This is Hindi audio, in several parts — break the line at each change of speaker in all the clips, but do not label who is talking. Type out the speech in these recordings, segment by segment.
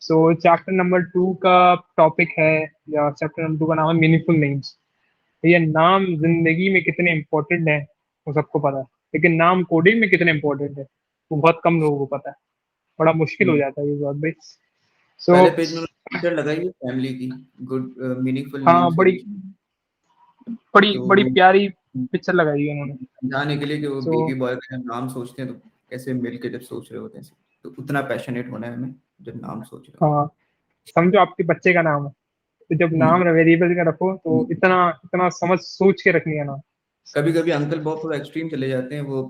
सो चैप्टर नंबर 2 का टॉपिक है, या चैप्टर नंबर 2 का नाम है मीनिंगफुल नेम्स। तो ये नाम जिंदगी में कितने इम्पोर्टेंट है वो सबको पता है, लेकिन नाम कोडिंग में कितने इम्पोर्टेंट है वो बहुत कम लोगों को पता है। बड़ा मुश्किल हो जाता है ये बात भाई। सो
पहले पेज में पिक्चर लगाई है फैमिली की, गुड मीनिंगफुल
हाँ,
नेम्स के
बड़ी
नीचे।
बड़ी
तो
बड़ी प्यारी पिक्चर लगाई है उन्होंने।
जाने के लिए कि वो
सो
बेबी बॉय का जब नाम सोचते हैं तो कैसे मिल के जब सोच रहे होते हैं, तो उतना पैशनेट होना है हमें जब नाम सोच रहे होते
हाँ, समझो आपके बच्चे का नाम है, तो जब
हैं।
नाम वेरिएबल का रखो तो इतना इतना समझ सोच के रखनी है ना।
कभी कभी अंकल बहुत थोड़ा एक्सट्रीम चले जाते हैं। वो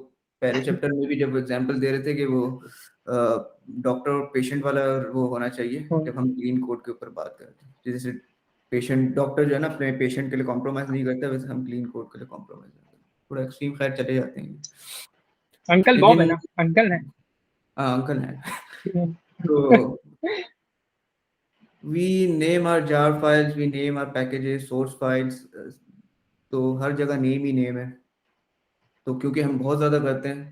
पहले चैप्टर में भी जब एग्जांपल दे रहे थे कि वो डॉक्टर और पेशेंट वाला वो होना चाहिए,
हाँ,
जब हम क्लीन कोड के ऊपर बात करते हैं, जैसे पेशेंट डॉक्टर जो है ना अपने पेशेंट के लिए कॉम्प्रोमाइज नहीं करता, वैसे हम क्लीन कोड के लिए कॉम्प्रोमाइज करते हैं। थोड़ा एक्सट्रीम खैर चले जाते हैं,
अंकल बॉब है
लेकिन
ना, अंकल है।
हाँ अंकल है। तो we name our jar files, we name our packages, source files, तो हर जगह नेम ही नेम है। तो क्योंकि हम बहुत ज्यादा करते हैं,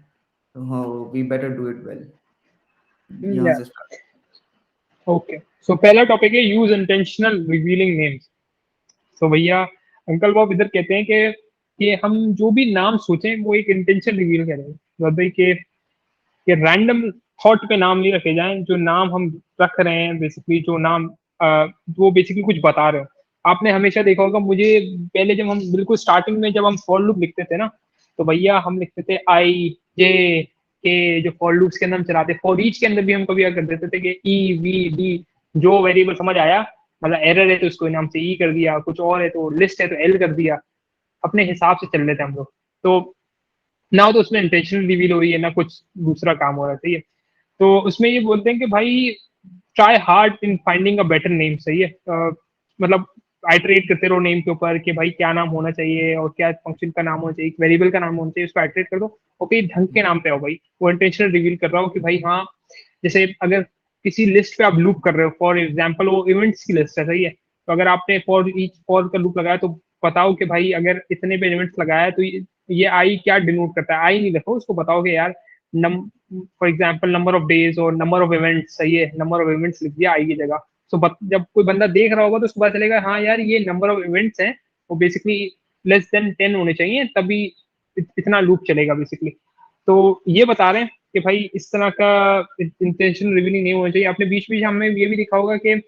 तो हाँ we better do it well. यहाँ
या
से स्टार्ट।
ओके, सो पहला टॉपिक है यूज इंटेंशनल रिवीलिंग नेम्स। तो भैया अंकल बॉब इधर कहते हैं कि हम जो भी नाम सोचें वो एक इंटेंशन रिवील करें, मतलब भाई कि रैंडम थॉट पे नाम नहीं रखे जाएं। जो नाम हम रख रहे हैं बेसिकली, जो नाम वो बेसिकली कुछ बता रहे हो। आपने हमेशा देखा होगा, मुझे पहले जब हम बिल्कुल स्टार्टिंग में जब हम फॉर लूप लिखते थे ना, तो भैया हम लिखते थे आई जे के, जो फॉर लूप्स के अंदर हम चलाते, फॉर ईच के अंदर भी हम कभी कर देते थे कि ई वी डी, जो वेरिएबल समझ आया, मतलब एरर है तो इसको नाम से ई कर दिया, कुछ और है तो लिस्ट है तो एल कर दिया, अपने हिसाब से चल रहे थे हम लोग। तो ना तो उसमें इंटेंशनल रिवील हो रही है ना कुछ दूसरा काम हो रहा है, सही है। तो उसमें ये बोलते हैं कि भाई try hard in finding a better name, सही है। मतलब आइटरेट करते रहो नेम के ऊपर कि भाई क्या नाम होना चाहिए और क्या फंक्शन का नाम होना चाहिए, वेरिएबल का नाम होना चाहिए, उसको आइटरेट कर दो। ओके, ढंग के नाम पे आओ भाई, वो इंटेंशनल रिवील कर रहा हो कि भाई हाँ, जैसे अगर किसी लिस्ट पे आप लूप कर रहे हो, फॉर एग्जाम्पल वो इवेंट्स की लिस्ट है, सही है। तो अगर आपने फॉर ईच फॉर का लूप लगाया तो बताओ कि भाई अगर इतने पे इवेंट्स लगाया है तो ये आई क्या डिनोट करता है। आई नहीं लिखो, उसको बताओ कि यार num for example number of days और नंबर ऑफ इवेंट्स, सही है, नंबर ऑफ इवेंट्स लिख दिया आई की जगह। सो जब कोई बंदा देख रहा होगा तो उसको पता चलेगा हाँ यार ये नंबर ऑफ इवेंट्स हैं, वो बेसिकली लेस देन 10 होने चाहिए, तभी इतना लूप चलेगा बेसिकली। तो ये बता रहे हैं कि भाई इस तरह का इंटेंशनल रिवीलिंग नहीं होना चाहिए। आपने बीच बीच हमें ये भी देखा होगा कि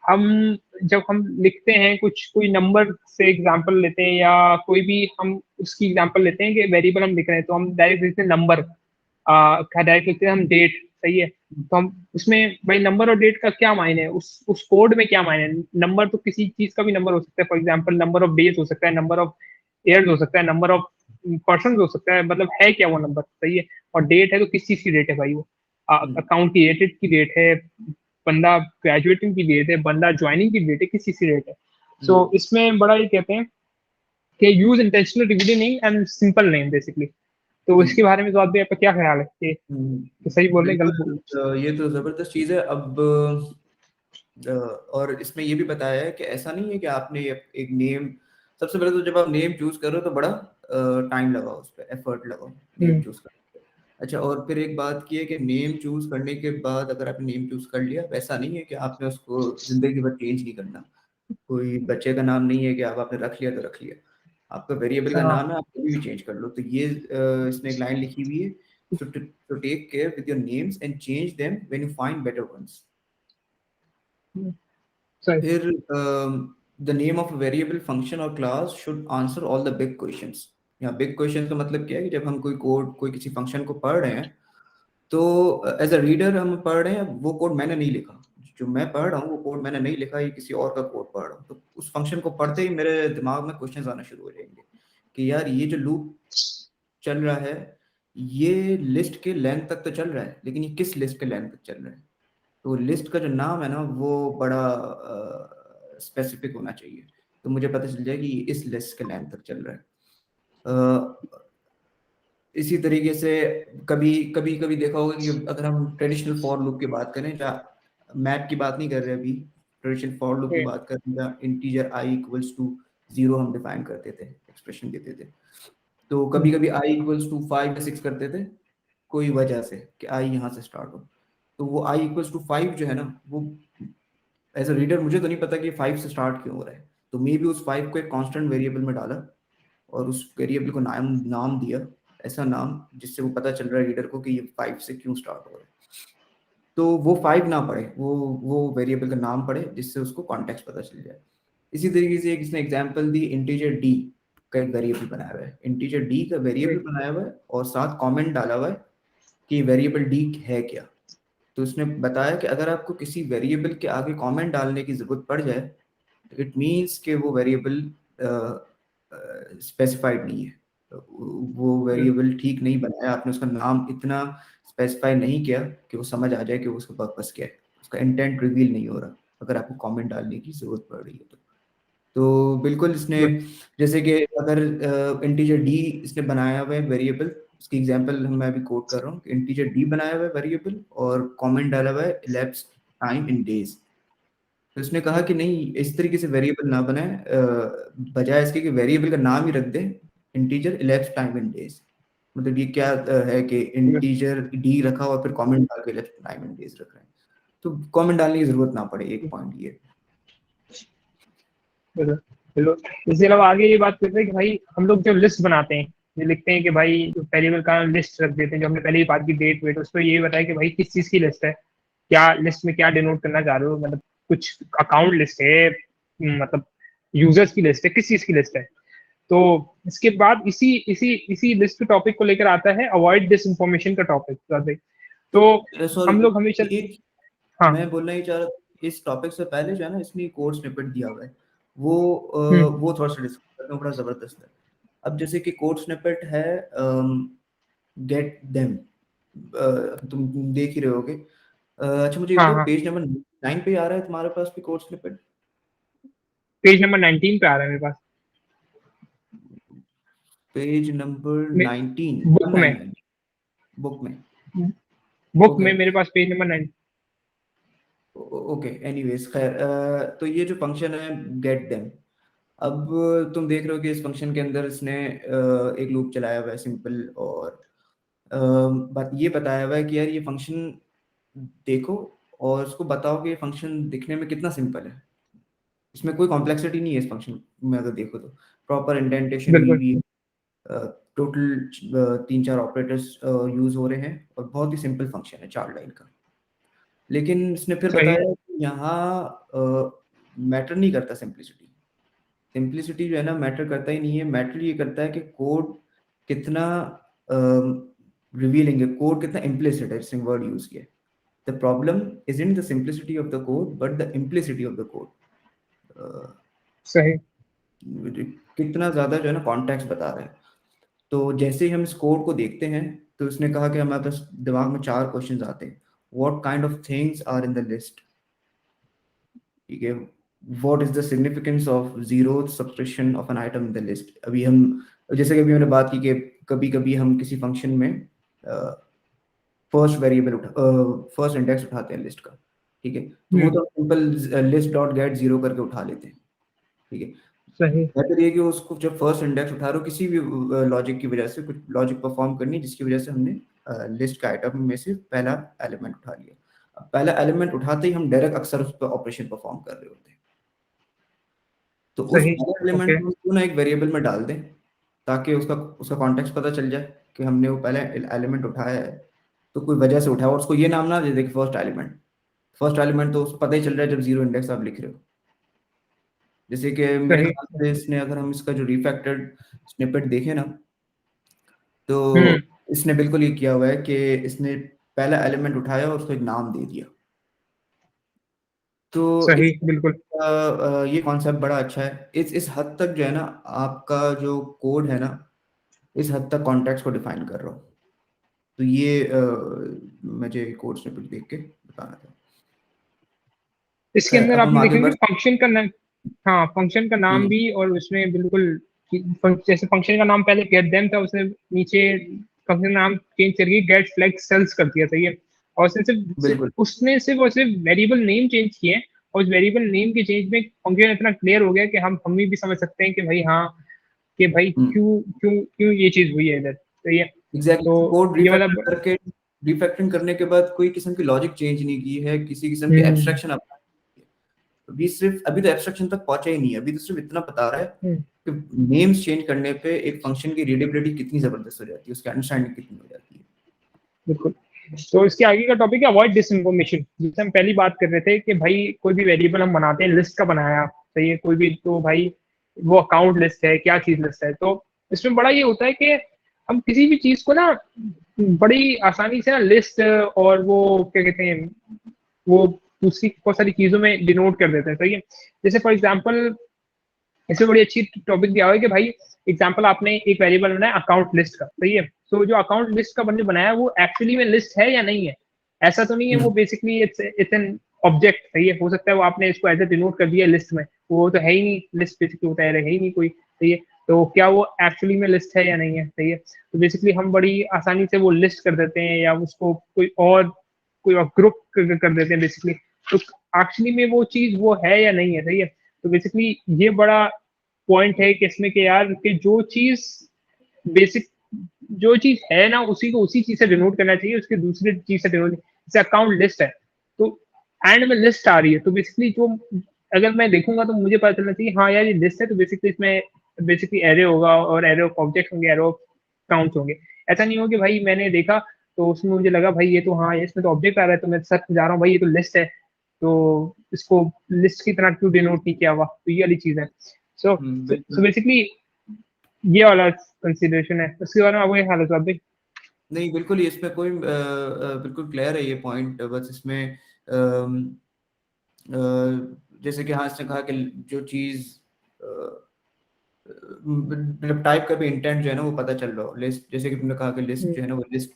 हम जब हम लिखते हैं कुछ, कोई नंबर से एग्जांपल लेते हैं या कोई भी हम उसकी एग्जांपल लेते हैं कि वेरिएबल हम लिख रहे हैं, तो हम डायरेक्ट लिखते हैं नंबर, डायरेक्ट लिखते हैं हम डेट, सही है। तो हम उसमें भाई नंबर और डेट का क्या मायने है, उस कोड में क्या मायने है। नंबर तो किसी चीज का भी नंबर हो सकता है, for example number of days हो सकता है, नंबर ऑफ ईयर्स हो सकता है, नंबर ऑफ पर्सन हो सकता है, मतलब है क्या वो नंबर, सही है। और डेट है तो किस चीज की डेट है भाई, वो अकाउंट क्रिएटेड की डेट है, बंदा ग्रेजुएटिंग की डेट है, बंदा ज्वाइनिंग की डेट है, किस चीज की डेट है। सो इसमें बड़ा ये कहते हैं कि use intentional revealing and simple name basically. तो इसके बारे में तो आप भी, आपका क्या ख्याल है कि सही बोल रहे हैं, गलत बोल रहे
बिल्कुल, ये तो जबरदस्त चीज है। अब और इसमें ये भी बताया है कि ऐसा नहीं है कि आपने एक नेम, सबसे पहले तो जब आप नेम चूज करो तो बड़ा टाइम लगाओ, उस पर एफर्ट लगाओ
हैं?
नेम चूज करने पे। अच्छा, और फिर एक बात की है कि नेम चूज करने के बाद अगर आपने नेम चूज कर लिया, वैसा नहीं है कि आपने उसको जिंदगी भर चेंज नहीं करना। कोई बच्चे का नाम नहीं है कि आप आपने रख लिया तो रख लिया। आपका वेरिएबल का
हाँ,
नाम है, आप कभी भी चेंज कर लो। तो ये इसमें एक लाइन लिखी हुई है, so take care with your names and change them when you find better ones.
सही।
फिर the name of a variable function or class should answer all the big questions. यहाँ बिग क्वेश्चन का मतलब क्या है कि जब हम कोई कोड, कोई किसी फंक्शन को पढ़ रहे हैं, तो एज अ रीडर हम पढ़ रहे हैं, वो कोड मैंने नहीं लिखा, जो मैं पढ़ रहा हूँ वो कोड मैंने नहीं लिखा, ये किसी और का कोड पढ़ रहा हूँ। तो उस फंक्शन को पढ़ते ही मेरे दिमाग में क्वेश्चंस आना शुरू हो जाएंगे कि यार ये जो लूप चल रहा है, ये लिस्ट के लेंथ तक तो चल रहा है, लेकिन ये किस लिस्ट के लेंथ तक चल रहा है। तो लिस्ट का जो नाम है ना वो बड़ा स्पेसिफिक होना चाहिए, तो मुझे पता चल जाए कि ये इस लिस्ट के लेंथ तक चल रहा है। इसी तरीके से कभी कभी कभी देखा होगा कि अगर हम ट्रेडिशनल फॉर लूप की बात करें, जहाँ मैप की बात नहीं कर रहे अभी, ट्रेडिशनल फॉर लूप की बात करें जहाँ इंटीजर आई इक्वल्स टू 0 हम डिफाइन करते थे, एक्सप्रेशन देते थे। तो कभी कभी आई इक्वल्स टू 5 या 6 करते थे, कोई वजह से कि आई यहाँ से स्टार्ट हो। तो वो आई इक्वल्स टू 5 जो है ना, वो एज अ रीडर मुझे तो नहीं पता कि 5 से स्टार्ट क्यों हो रहा है, तो मे बी उस 5 को एक कांस्टेंट वेरिएबल में डाला और उस वेरिएबल को नाम नाम दिया, ऐसा नाम जिससे वो पता चल रहा है रीडर को कि ये 5 से क्यों स्टार्ट हो रहा है। तो वो 5 ना पढ़े, वो वेरिएबल का नाम पढ़े जिससे उसको कॉन्टेक्स्ट पता चल जाए। इसी तरीके से एक इसने एग्जांपल दी, इंटीजर डी का एक वेरिएबल बनाया हुआ है, इंटीजर डी का वेरिएबल बनाया हुआ है और साथ कमेंट डाला हुआ है कि वेरिएबल डी है क्या। तो उसने बताया कि अगर आपको किसी वेरिएबल के आगे कमेंट डालने की जरूरत पड़ जाए तो इट मीन्स कि वो वेरिएबल स्पेसिफाइड नहीं है, वो वेरिएबल ठीक नहीं बनाया, आपने उसका नाम इतना स्पेसिफाई नहीं किया कि वो समझ आ जाए कि उसका पर्पस क्या है, उसका इंटेंट रिवील नहीं हो रहा अगर आपको कमेंट डालने की जरूरत पड़ रही है तो बिल्कुल इसने, जैसे कि अगर इंटीजर डी इसने बनाया हुआ है वेरिएबल, उसकी एग्जांपल मैं अभी कोट कर रहा हूँ, इंटीजर डी बनाया हुआ है वेरिएबल और कमेंट डाला हुआ है elapsed टाइम इन डेज। तो उसने कहा कि नहीं, इस तरीके से वेरिएबल ना बनाए, बजाय इसके कि वेरिएबल का नाम ही रख दे integer elapsed time in days. मतलब ये क्या है कि इंटीजर डी रखा और फिर कमेंट डाल के elapsed टाइम इन डेज रख रहे हैं, तो कमेंट डालने की जरूरत ना पड़े, एक पॉइंट ये।
चलो, इसके अलावा आगे ये बात करते हैं कि भाई हम लोग जो लिस्ट बनाते हैं, ये लिखते हैं कि भाई वेरिएबल का लिस्ट रख देते हैं, जो हमने पहले ही बात की डेट वेट, उस पर ये बताया कि भाई किस चीज की लिस्ट है, क्या लिस्ट में क्या डिनोट करना चाह रहे हो, मतलब कुछ अकाउंट लिस्ट है, मतलब यूजर्स की लिस्ट है, किस चीज की लिस्ट है। तो इसके बाद इसी इसी इसी लिस्ट के टॉपिक को लेकर आता है अवॉइड डिस इन्फॉर्मेशन का टॉपिक। तो हम लोग हमेशा,
सॉरी,
हाँ
मैं बोलना ही चाह रहा था, इस टॉपिक से पहले जो है ना इसमें कोड स्निपेट दिया हुआ है, वो वो थोड़ा सा डिस्कस करना बड़ा जबरदस्त है। अब जैसे कि कोड स्निपेट है गेट देम, तुम देख ही रहे होगे। अच्छा मुझे ये
हाँ
बताओ,
हाँ,
पेज नंबर 9 पे आ रहा है तुम्हारे पास भी कोड स्निपेट?
पेज नंबर 19 पे आ रहा है मेरे पास,
पेज नंबर 19,
बुक में
199 बुक में?
बुक
ओके
में मेरे पास पेज नंबर 9।
ओके, एनीवेज खैर, तो ये जो फंक्शन है गेट देम, अब तुम देख रहे हो कि इस फंक्शन के अंदर इसने एक लूप चलाया हुआ है सिंपल, और बात ये बताया हुआ है कि यार ये फंक्शन देखो और उसको बताओ कि ये फंक्शन दिखने में कितना सिंपल है, इसमें कोई कॉम्प्लेक्सिटी नहीं है इस फंक्शन में, अगर देखो तो प्रॉपर इंडेंटेशन हुई
बिल्कुल
हुई है, टोटल 3-4 ऑपरेटर्स यूज हो रहे हैं और बहुत ही सिंपल फंक्शन है 4 लाइन का। लेकिन इसने फिर
सही,
बताया कि यहाँ मैटर नहीं करता सिंप्लिसिटी, सिंप्लिसिटी जो है ना मैटर करता ही नहीं है, मैटर ये करता है कि कोड कितना रिवीलिंग है, कोड कितना इम्प्लिसिट है, इसने वर्ड यूज किया। The problem is in the simplicity of the code but the implicity of the code,
सही,
कितना ज्यादा जो है ना कॉन्टेक्स्ट बता रहा है। तो जैसे ही हम इस कोड को देखते हैं तो उसने कहा कि हमारे पास दिमाग में 4 क्वेश्चंस आते हैं। What kind of things are in the list, ठीक है, what is the significance of zero subtraction of an item in the list. अभी हम, जैसे कि अभी मैंने बात की कि कभी कभी हम किसी फंक्शन में फर्स्ट वेरिएबल फर्स्ट इंडेक्स उठाते हैं लिस्ट का, ठीक है, तो वो तो simple list dot get zero करके उठा लेते हैं, ठीक है।
सही,
बेहतर ये कि उसको जब फर्स्ट इंडेक्स उठा रहे हो किसी भी लॉजिक की वजह से, कुछ लॉजिक परफॉर्म करनी है जिसकी वजह से हमने लिस्ट का आइटम में से पहला एलिमेंट उठा लिया, अब पहला एलिमेंट उठाते ही हम डायरेक्ट अक्सर उस पर ऑपरेशन परफॉर्म कर रहे होते हैं, तो उस
सही,
पहले एलिमेंट
ओके,
को क्यों ना एक वेरिएबल में डाल दें ताकि उसका उसका कॉन्टेक्स्ट पता चल जाए कि हमने वो पहले एलिमेंट उठाया है तो कोई वजह से उठाया, और उसको ये नाम ना दे दे कि फर्स्ट एलिमेंट तो उसको पता ही चल रहा है जब जीरो इंडेक्स आप लिख रहे हो। जैसे कि मेरे
सही,
ख्याल से इसने, अगर हम इसका जो रिफैक्टर्ड स्निपेट देखें ना, तो इसने बिल्कुल ये किया हुआ है कि इसने पहला एलिमेंट उठाया और उसको एक नाम दे दिया। तो
सही,
इस
बिल्कुल,
ये कॉन्सेप्ट बड़ा अच्छा है, इस हद तक जो है ना आपका जो कोड है ना, इस हद तक कॉन्टेक्स्ट को डिफाइन कर रहा हूँ। तो ये मुझे कोड स्निपेट देख के बताना था।
इसके
खैर
अंदर
अब हम
आपने
आगे
देखा कि
बढ़,
फंक्शन का नाम, हाँ फंक्शन का नाम भी, और उसमें बिल्कुल जैसे फंक्शन का नाम पहले गेट देम था, उसने नीचे फंक्शन का नाम चेंज करके गेट फ्लैग सेल्स कर दिया, सही है। और
बिल्कुल
उसने सिर्फ और सिर्फ वेरिएबल नेम चेंज किए, और उस वेरिएबल नेम के चेंज में फंक्शन इतना क्लियर हो गया कि हम भी समझ सकते हैं कि भाई हाँ, कि भाई क्यों क्यों क्यों ये चीज हुई है इधर, सही है।
एग्जैक्टली,
तो
कोड
ये
रिफैक्टर
मतलब,
करके, रिफैक्टरिंग करने के बाद कोई किस्म की लॉजिक चेंज नहीं की है, किसी किस्म की
हम्म,
एब्स्ट्रैक्शन अपना नहीं की है। अभी सिर्फ अभी तो एब्स्ट्रैक्शन तक पहुंचा ही नहीं है, अभी तो सिर्फ इतना बता रहा है
हम्म,
कि नेम्स चेंज करने पे एक फंक्शन की रीडेबिलिटी कितनी जबरदस्त हो जाती है, उसकी अंडरस्टैंडिंग कितनी हो जाती है।
बिल्कुल। तो इसके आगे का टॉपिक है अवॉइड डिसइंफॉर्मेशन, जिससे हम पहली बात कर रहे थे कि भाई कोई भी वेरिएबल हम बनाते हैं, लिस्ट का बनाया, सही है, कोई भी, तो भाई वो अकाउंट लिस्ट है, क्या चीज लिस्ट है। तो इसमें बड़ा ये होता है कि हम किसी भी चीज को ना बड़ी आसानी से ना लिस्ट और वो क्या कहते हैं, वो दूसरी बहुत सारी चीजों में डिनोट कर देते हैं, सही है। जैसे फॉर एग्जाम्पल इसमें बड़ी अच्छी टॉपिक दिया हुआ है कि भाई एग्जाम्पल आपने एक वेरिएबल बनाया अकाउंट लिस्ट का, सही है। तो जो अकाउंट लिस्ट का बंदे बनाया वो एक्चुअली में लिस्ट है या नहीं है, ऐसा तो नहीं है, वो बेसिकली इट्स एन ऑब्जेक्ट, सही है। हो सकता है वो आपने इसको एज ए डिनोट कर दिया लिस्ट में, वो तो है ही नहीं, लिस्ट बेसिकली होता है ही नहीं कोई, सही है। तो क्या वो एक्चुअली में लिस्ट है या नहीं है, सही है। तो बेसिकली हम बड़ी आसानी से वो लिस्ट कर देते हैं या उसको कोई और ग्रुप कर देते हैं बेसिकली। तो एक्चुअली में वो चीज वो है या नहीं है, सही है। तो बेसिकली ये बड़ा पॉइंट है कि इसमें कि यार कि जो चीज बेसिक, जो चीज है ना उसी को उसी चीज से डिनोट करना चाहिए, उसके दूसरे चीज से डिनोट। जैसे अकाउंट लिस्ट है, तो एंड में लिस्ट आ रही है, तो बेसिकली जो अगर मैं देखूंगा तो मुझे पता चलना चाहिए हाँ यार ये लिस्ट है, तो बेसिकली इसमें बेसिकली एरे होगा और एरे ऑफ ऑब्जेक्ट होंगे, एरे ऑफ काउंट्स होंगे। ऐसा नहीं हो कि भाई मैंने देखा तो उसमें मुझे लगा भाई ये तो हाँ इसमें तो ऑब्जेक्ट आ रहा है, तो मैं सर्च जा रहा हूँ भाई ये तो लिस्ट है, तो इसको लिस्ट की तरह क्यों डिनोट नहीं किया हुआ, तो ये वाली चीज है। सो सो
बिल्कुल।
बेसिकली ये वाला कंसिडरेशन है। उसके बारे में आपको क्या ख्याल है साहब भाई?
नहीं बिल्कुल, ये इसमें कोई बिल्कुल क्लियर है ये पॉइंट, बस इसमें अम, जैसे कि हाँ इसने कहा कि जो चीज मतलब टाइप का भी इंटेंट जो है ना वो पता चल रहा हो, लिस्ट जैसे कि तुमने कहा कि लिस्ट जो है ना वो लिस्ट,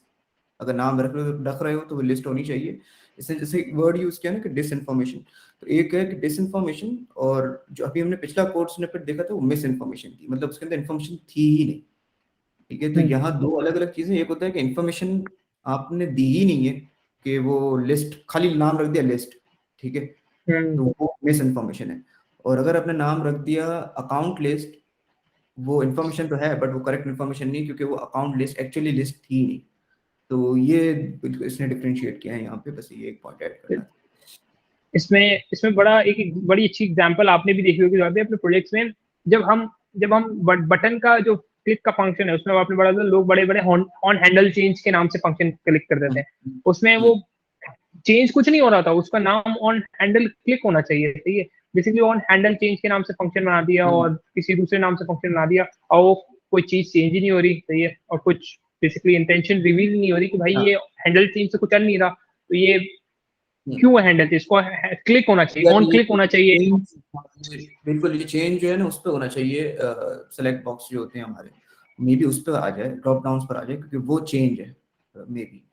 अगर नाम रख रहे हो तो वो लिस्ट होनी चाहिए। इसने जैसे वर्ड यूज किया ना कि डिस इन्फॉर्मेशन, तो एक है कि डिस इन्फॉर्मेशन, और जो अभी हमने पिछला कोड स्निपेट देखा था वो मिस इन्फॉर्मेशन थी, मतलब उसके अंदर इन्फॉर्मेशन थी ही नहीं। ठीक है, तो यहाँ दो अलग अलग चीजें, एक होता है कि इन्फॉर्मेशन आपने दी ही नहीं है, कि वो लिस्ट खाली नाम रख दिया लिस्ट, ठीक है, तो वो मिस इन्फॉर्मेशन है। और अगर आपने नाम रख दिया अकाउंट लिस्ट, वो इन्फॉर्मेशन तो है बट वो करेक्ट इन्फॉर्मेशन नहीं, क्योंकि वो अकाउंट लिस्ट एक्चुअली लिस्ट थी नहीं। तो ये बिल्कुल इसने डिफरेंशिएट किया है यहाँ पे, बस ये एक पॉइंट ऐड करना था।
इसमें इसमें बड़ा एक बड़ी अच्छी एग्जांपल आपने भी देखी होगी अपने प्रोजेक्ट्स में। जब हम बटन का जो क्लिक का फंक्शन है उसमें आपने बड़ा लोग बड़े बड़े ऑन हैंडल चेंज के नाम से फंक्शन क्लिक कर देते
हम्म,
हैं। उसमें वो चेंज कुछ नहीं हो रहा था, उसका नाम ऑन हैंडल क्लिक होना चाहिए, सही है। बेसिकली ऑन हैंडल चेंज के नाम से फंक्शन बना दिया
हम्म,
और किसी दूसरे नाम से फंक्शन बना दिया, और वो कोई चीज चेंज ही नहीं हो रही, सही है, और कुछ बेसिकली इंटेंशन रिवील नहीं हो रही कि भाई
हाँ,
ये हैंडल चेंज से कुछ चल नहीं रहा, तो ये
हम्म।
क्यों हैंडल चेंज, इसको क्लिक होना चाहिए,
यार
ऑन
ये
क्लिक होना चाहिए।
बिल्कुल ये चेंज जो है ना उस पर होना चाहिए, सेलेक्ट बॉक्स जो होते हैं हमारे, मे बी उस पर आ जाए, ड्रॉप डाउन पर आ जाए, क्योंकि वो चेंज है मे बी।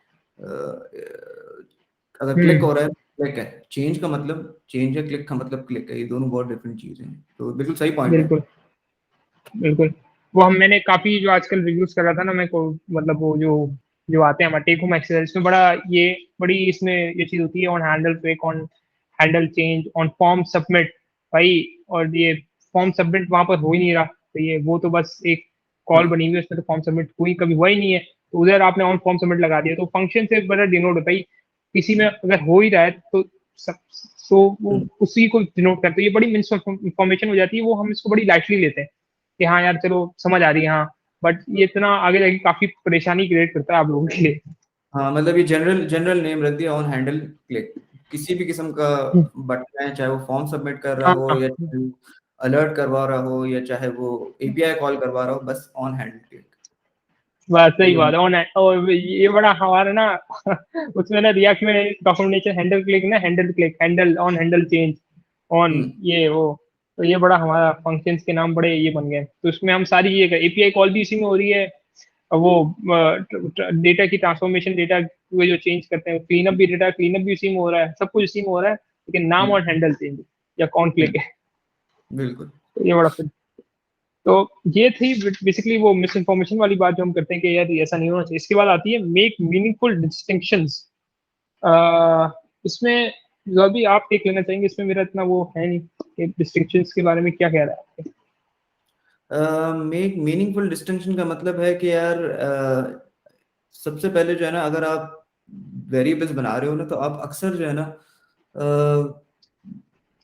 अगर क्लिक
हम्म,
हो रहा है, क्लिक है, चेंज का मतलब चेंज है, क्लिक का मतलब क्लिक है, ये दोनों बहुत डिफरेंट चीजें हैं, तो बिल्कुल सही पॉइंट है।
बिल्कुल बिल्कुल। वो हम मैंने काफी जो आजकल रिव्यूज कर रहा था ना मैं को, मतलब वो जो आते हैं हमारे टेक होम एक्सरसाइज में, बड़ी इसमें ये चीज होती है, on handle click, on handle change, on form submit, भाई। और ये फॉर्म सबमिट वहां पर हो ही नहीं रहा, तो ये वो तो बस एक कॉल
हाँ,
बनी हुई है, उसमें तो फॉर्म सबमिट हुई कभी हुआ ही नहीं है, तो उधर आपने ऑन फॉर्म सबमिट लगा दिया, तो फंक्शन से बड़ा डिनोट होता है। किसी में अगर हो ही रहा है तो सब, तो वो
हम्म,
उसी को डिनोट करते हैं, ये बड़ी मिस इन्फॉर्मेशन हो जाती है, वो हम इसको बड़ी लाइटली लेते हैं कि हाँ यार चलो समझ आ रही है, हाँ। बट ये इतना आगे जाके काफी परेशानी क्रिएट करता है आप लोगों के लिए।
हाँ, मतलब ये जनरल जनरल नेम रख दिया ऑन हैंडल क्लिक, किसी भी किस्म का बटन है, चाहे वो फॉर्म सबमिट कर रहा
हाँ
हो
हाँ,
या अलर्ट करवा रहा हो या चाहे वो एपीआई कॉल करवा रहा हो, बस ऑन हैंडल क्लिक,
बस सही
वही
बात
होना।
है। और ये बड़ा हमारा ना उसमें ना रिएक्ट में डॉक्यूमेंटेशन हैंडल क्लिक ना, handle click, handle on, handle change on,
hmm,
ये वो, तो ये बड़ा हमारा फंक्शंस के नाम बड़े ये बन गए, तो उसमें हम सारी ये एपीआई कॉल भी इसी में हो रही है, और वो डेटा की ट्रांसफॉर्मेशन, डेटा को जो चेंज करते हैं, क्लीनअप भी, डेटा क्लीनअप भी इसी में हो रहा है, सब कुछ इसी में हो रहा है, लेकिन नाम
हम्म,
और हैंडल चेंज या कौन क्लिक
बिल्कुल
है,
बिल्कुल।
तो ये बड़ा। तो ये थी बेसिकली वो मिस इन्फॉर्मेशन वाली बात जो हम करते हैं कि यार ये ऐसा नहीं होना चाहिए। इसके बाद आती है मेक मीनिंगफुल डिस्टिंक्शंस। इसमें जो अभी आप देख लेना चाहेंगे, इसमें मेरा इतना वो है नहीं कि डिस्टिंक्शंस के बारे में क्या कह रहा है।
मेक मीनिंगफुल डिस्टिंक्शन का मतलब है कि यार सबसे पहले जो है ना, अगर आप वेरिएबल्स बना रहे हो ना, तो आप अक्सर जो है ना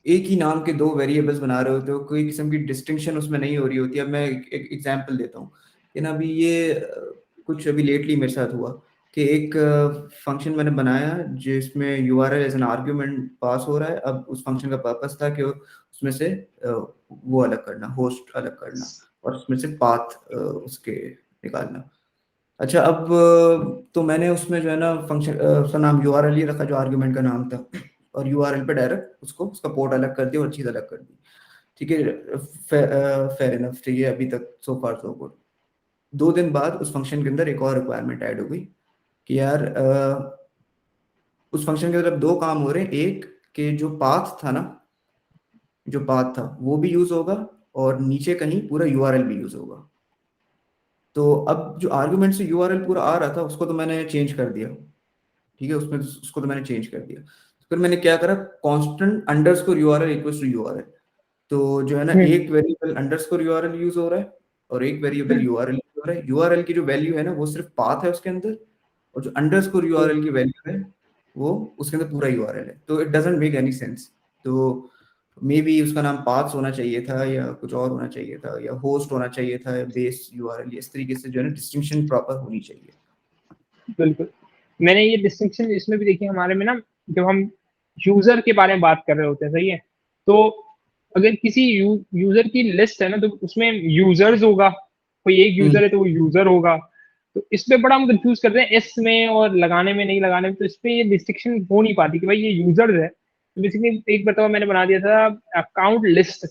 एक ही नाम के दो वेरिएबल्स बना रहे होते हो, कोई किस्म की डिस्टिंक्शन उसमें नहीं हो रही होती। अब मैं एक एग्जांपल देता हूँ कि ना अभी ये कुछ अभी लेटली मेरे साथ हुआ कि एक फंक्शन मैंने बनाया जिसमें URL as an argument pass हो रहा है। अब उस फंक्शन का पर्पस था कि उसमें से वो अलग करना, होस्ट अलग करना, और उसमें से पाथ उसके निकालना। अच्छा, अब तो मैंने उसमें जो है ना फंक्शन उसका नाम यूआरएल ही रखा जो आर्गुमेंट का नाम था, और यूआरएल पे डायरेक्ट उसको उसका पोर्ट अलग कर दिया और चीज अलग कर दी। ठीक है, फेयर इनफ, ठीक है, अभी तक सो फार सो गुड। 2 दिन बाद उस फंक्शन के अंदर एक और रिक्वायरमेंट ऐड हो गई कि यार उस फंक्शन के अंदर अब 2 काम हो रहे हैं। एक कि जो पाथ था ना, जो पाथ था वो भी यूज होगा, और नीचे कहीं पूरा यूआरएल भी यूज होगा। तो अब जो आर्गुमेंट से यूआरएल पूरा आ रहा था उसको तो मैंने चेंज कर दिया। ठीक है, उसमें उसको तो मैंने चेंज कर दिया। तो फिर मैंने क्या करा, constant underscore URL equals to URL. तो जो है ना,
हम्म,
एक वेरिएबल अंडरस्कोर यूआरएल यूज हो रहा है और एक वेरिएबल यूआरएल यूज हो रहा है। यूआरएल की जो वैल्यू है ना वो सिर्फ पाथ है उसके अंदर, और जो अंडरस्कोर यूआरएल की वैल्यू है वो उसके अंदर पूरा यूआरएल है। तो it doesn't make any sense. तो मे बी उसका नाम पाथ्स होना चाहिए था, या कुछ और होना चाहिए था, या होस्ट होना चाहिए था, या बेस यूआरएल। इस तरीके से जो है ना डिस्टिंक्शन प्रॉपर होनी चाहिए।
बिल्कुल। मैंने ये डिस्टिंक्शन इसमें भी देखी हमारे में ना, जब हम यूजर के बारे में बात कर रहे होते हैं, सही है, तो अगर किसी यूजर की लिस्ट है ना, तो उसमें यूजर्स होगा, कोई एक यूजर है तो वो यूजर होगा। तो इस पे बड़ा हम कंफ्यूज करते हैं एस में और लगाने में, नहीं लगाने में, तो इस पे ये डिस्टिंक्शन हो नहीं पाती कि भाई ये यूजर्स है। तो बेसिकली एक बताओ, मैंने बना दिया था अकाउंट लिस्ट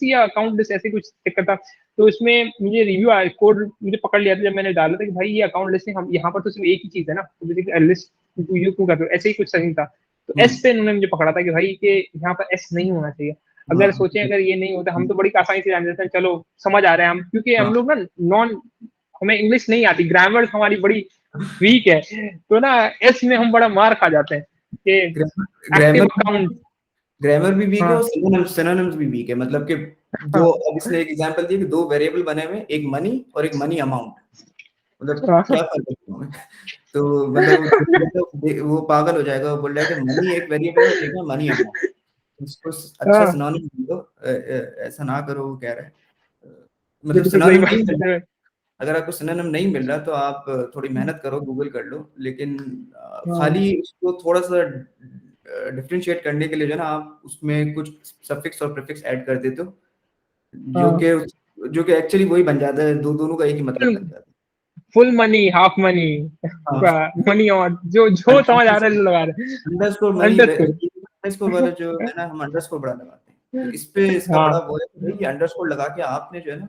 या अकाउंट लिस्ट, ऐसे कुछ दिक्कत था। तो इसमें मुझे रिव्यू आया, कोड मुझे पकड़ लिया था जब मैंने डाला था कि भाई ये अकाउंट लिस्ट है, हम यहाँ पर तो सिर्फ एक ही चीज है ना, तो बेसिकली लिस्ट यू क्यों कर रहे हो, ऐसे ही कुछ सही था। तो एस पे उन्होंने मुझे पकड़ा था कि भाई के यहाँ पर एस नहीं होना चाहिए। अगर
हाँ
सोचें अगर ये नहीं होता, हम तो बड़ी आसानी से जान जाते हैं, चलो समझ आ रहा है हम, क्योंकि हम
हाँ।
लोग ना नॉन, हमें इंग्लिश नहीं आती, ग्रामर हमारी बड़ी वीक है, तो ना एस में हम बड़ा मार खा जाते हैं कि एक्टिव
ग्रामर
अकाउंट।
ग्रामर भी वीक है और
हाँ
सिनोनिम्स भी वीक है। मतलब कि
हाँ
दो, अब इसने एक एग्जांपल दिया कि 2 वेरिएबल बने हुए हैं, एक मनी और एक मनी अमाउंट। मतलब
हाँ
क्या फर्क है इसमें? तो मतलब वो पागल हो जाएगा, वो बोल रहा है कि मनी एक वेरिएबल है और एक है मनी अमाउंट। उसको अच्छा
हाँ,
सिनोनिम दो, ऐसा ना करो, वो कह रहा है। मतलब
बिल्कुल सही
सिनोनिम नहीं
बात
मिल रहा।
है।
अगर आपको सिनोनिम नहीं मिल रहा तो आप थोड़ी मेहनत करो, गूगल कर लो। लेकिन
हाँ
खाली उसको थोड़ा सा डिफरेंशिएट करने के लिए जो है ना, आप उसमें कुछ सफिक्स और प्रीफिक्स ऐड कर देते हो, जो
हाँ,
कि जो कि एक्चुअली वही बन जाता है, दोनों का एक ही मतलब बन जाता
फुल मनी, हाफ मनी,
है। हाँ,
मनी, और जो जो समझ आ रहा है लगा रहे हैं।
Underscore money,
understood.
अंडरस्कोर वाला जो है ना, हम अंडरस्कोर बड़ा लगाते हैं। तो इस पे इसका बड़ा
हाँ
वो है कि भाई ये अंडरस्कोर लगा के आपने जो है ना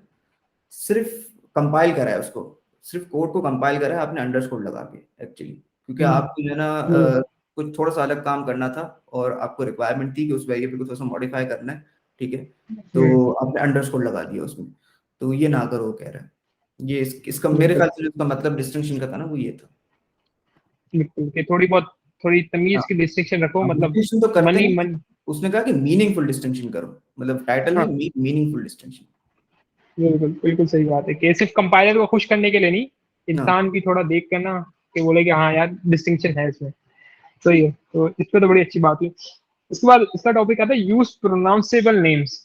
सिर्फ कंपाइल करा है उसको, सिर्फ कोड को कंपाइल करा है आपने अंडरस्कोर लगा के एक्चुअली। क्योंकि
हम्म,
आपको जो है ना
हम्म,
कुछ थोड़ा सा अलग काम करना था, और आपको रिक्वायरमेंट थी कि उस वेरिएबल को थोड़ा सा मॉडिफाई करना है। ठीक है,
हम्म,
तो आपने अंडरस्कोर लगा दिया उसमें। तो ये ना करो, कह रहा है। ये इसका मेरे
बिल्कुल
ख्याल से जो इसका मतलब डिस्टिंक्शन का था ना, वो ये था।
बिल्कुल, कि थोड़ी बहुत, थोड़ी
हाँ,
तमीज की डिस्टिंक्शन रखो,
आप
मतलब
डिस्टिंक्शन तो करते
मनी
हैं।
मन।
उसने कहा कि मीनिंगफुल डिस्टिंक्शन करो, मतलब टाइटल
हाँ,
नहीं, मीनिंगफुल डिस्टिंक्शन।
बिल्कुल बिल्कुल सही बात है कि सिर्फ कंपाइलर को खुश करने के लिए नहीं,
हाँ
इंसान की थोड़ा देख कर ना, कि बोले कि हाँ यार डिस्टिंक्शन है इसमें। सही है, तो इस पे तो बड़ी अच्छी बात हुई। उसके बाद इसका टॉपिक आता है यूज प्रोनाउंसेबल नेम्स।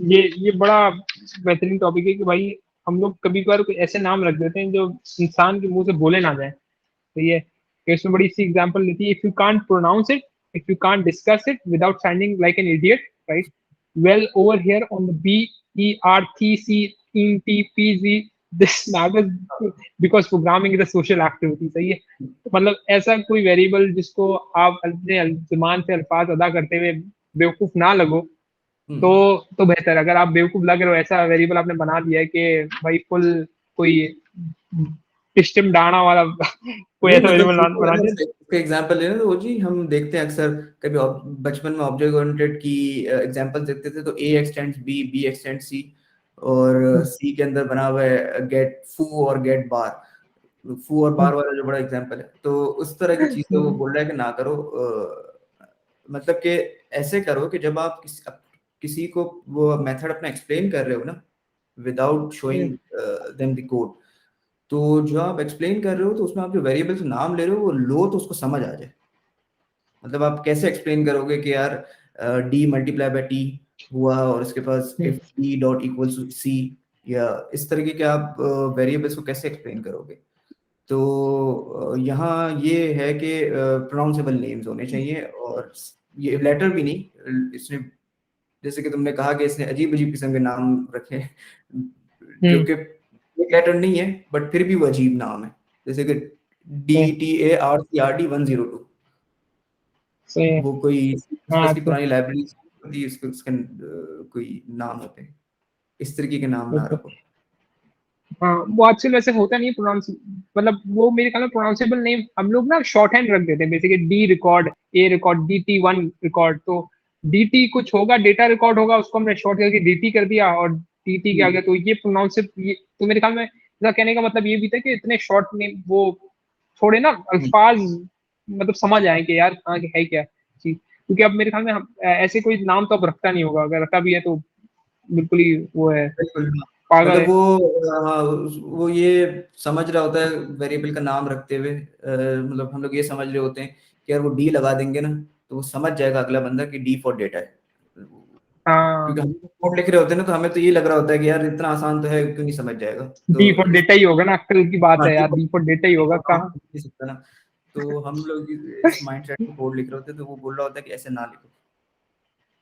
ये बड़ा बेहतरीन टॉपिक है कि भाई हम लोग कभी कभार कोई ऐसे नाम रख देते हैं जो इंसान के मुंह से बोले ना जाए। तो ये, कि इसमें बड़ी सी एग्जांपल देती है, if you can't pronounce it, if you can't discuss it without sounding like an idiot, right, well over here on the B E R T C in T P G, this matters because programming is a social activity. सही है, तो मतलब ऐसा कोई वेरिएबल जिसको आप अपने जुबान से अल्फाज अदा करते हुए बेवकूफ ना लगो, तो
हम्म।
तो बेहतर। अगर आप बेवकूफ लग रहे हो, ऐसा वेरिएबल आपने बना दिया है कि भाई फुल कोई टिस्टिम डाना वाला कोई
नहीं
ऐसा
मतलब
वेरिएबल
वो है
बना
ना,
दिया।
इसका एग्जांपल लेना तो वो जी हम देखते हैं अक्सर। कभी बचपन में ऑब्जेक्ट ओरिएंटेड की एग्जांपल देखते थे, तो ए एक्सटेंड्स बी, बी एक्सटेंड्स सी, और सी के अंदर बना हुआ है गेट फू और गेट बार। फू और बार वाला जो बड़ा एग्जांपल है, तो उस तरह की चीजें वो बोल रहा है कि ना करो। मतलब कि ऐसे करो कि जब आप किसी को वो मेथड अपना एक्सप्लेन कर रहे हो ना, without showing them the code, तो जो आप एक्सप्लेन कर रहे हो तो उसमें आप जो वेरिएबल्स नाम ले रहे हो वो लो तो उसको समझ आ जाए। मतलब आप कैसे एक्सप्लेन करोगे कि यार डी मल्टीप्लाई बाय टी हुआ, और उसके पास if D dot equals to C, या इस तरीके के आप वेरिएबल्स को कैसे एक्सप्लेन करोगे? तो यहाँ ये है कि प्रोनाउंसेबल नेम्स होने चाहिए, और ये लेटर भी नहीं, इसने जैसे कि तुमने कहा कि इसने अजीब अजीब किस्म के नाम रखे जो कि एक लेटर नहीं है बट फिर भी वो अजीब नाम है, जैसे कि DTARCRD102, वो कोई
हाँ
की
तो
पुरानी लाइब्रेरी होती है, उसके कोई नाम होते हैं, इस तरीके के नाम ना रखो।
हाँ वो आजकल वैसे होता नहीं प्रोनाउंस, मतलब वो मेरे ख्याल में प्रोनाउंसेबल नेम हम लोग ना शॉर्ट हैंड रख देते हैं, बेसिकली डी रिकॉर्ड, ए रिकॉर्ड, DT1 रिकॉर्ड, तो DT कुछ होगा, डेटा रिकॉर्ड होगा, उसको हमने शॉर्ट करके DT कर दिया और DT के आगे, तो ये प्रोनाउंसेबल, तो मेरे ख्याल में इसका कहने का मतलब ये भी था कि इतने शॉर्ट नेम वो थोड़े ना अल्फाज मतलब समझ आए कि यार हाँ है क्या चीज, क्योंकि अब मेरे ख्याल में ऐसे कोई नाम तो अब रखता नहीं होगा, अगर रखा भी है तो बिल्कुल ही वो है,
बिल्कुल,
पागल
मतलब
है।
वो हाँ, वो ये समझ रहा होता है वेरिएबल का नाम रखते हुए, मतलब हम लोग ये समझ रहे होते हैं कि यार वो डी लगा देंगे ना तो वो समझ जाएगा अगला बंदा कि डी फॉर डेटा है, क्योंकि
हाँ
हम कोड लिख रहे होते हैं ना, तो हमें तो ये लग रहा होता है कि यार इतना आसान तो है, क्यों नहीं समझ जाएगा,
डी
तो
फॉर डेटा ही होगा ना, अक्कल की बात
हाँ
है यार, डी फॉर डेटा ही होगा कहाँ।
नहीं सकता ना, तो हम लोग इस माइंडसेट में कोड लिख रहे होते हैं, तो वो बोल रहा होता है कि ऐसे ना लिखो।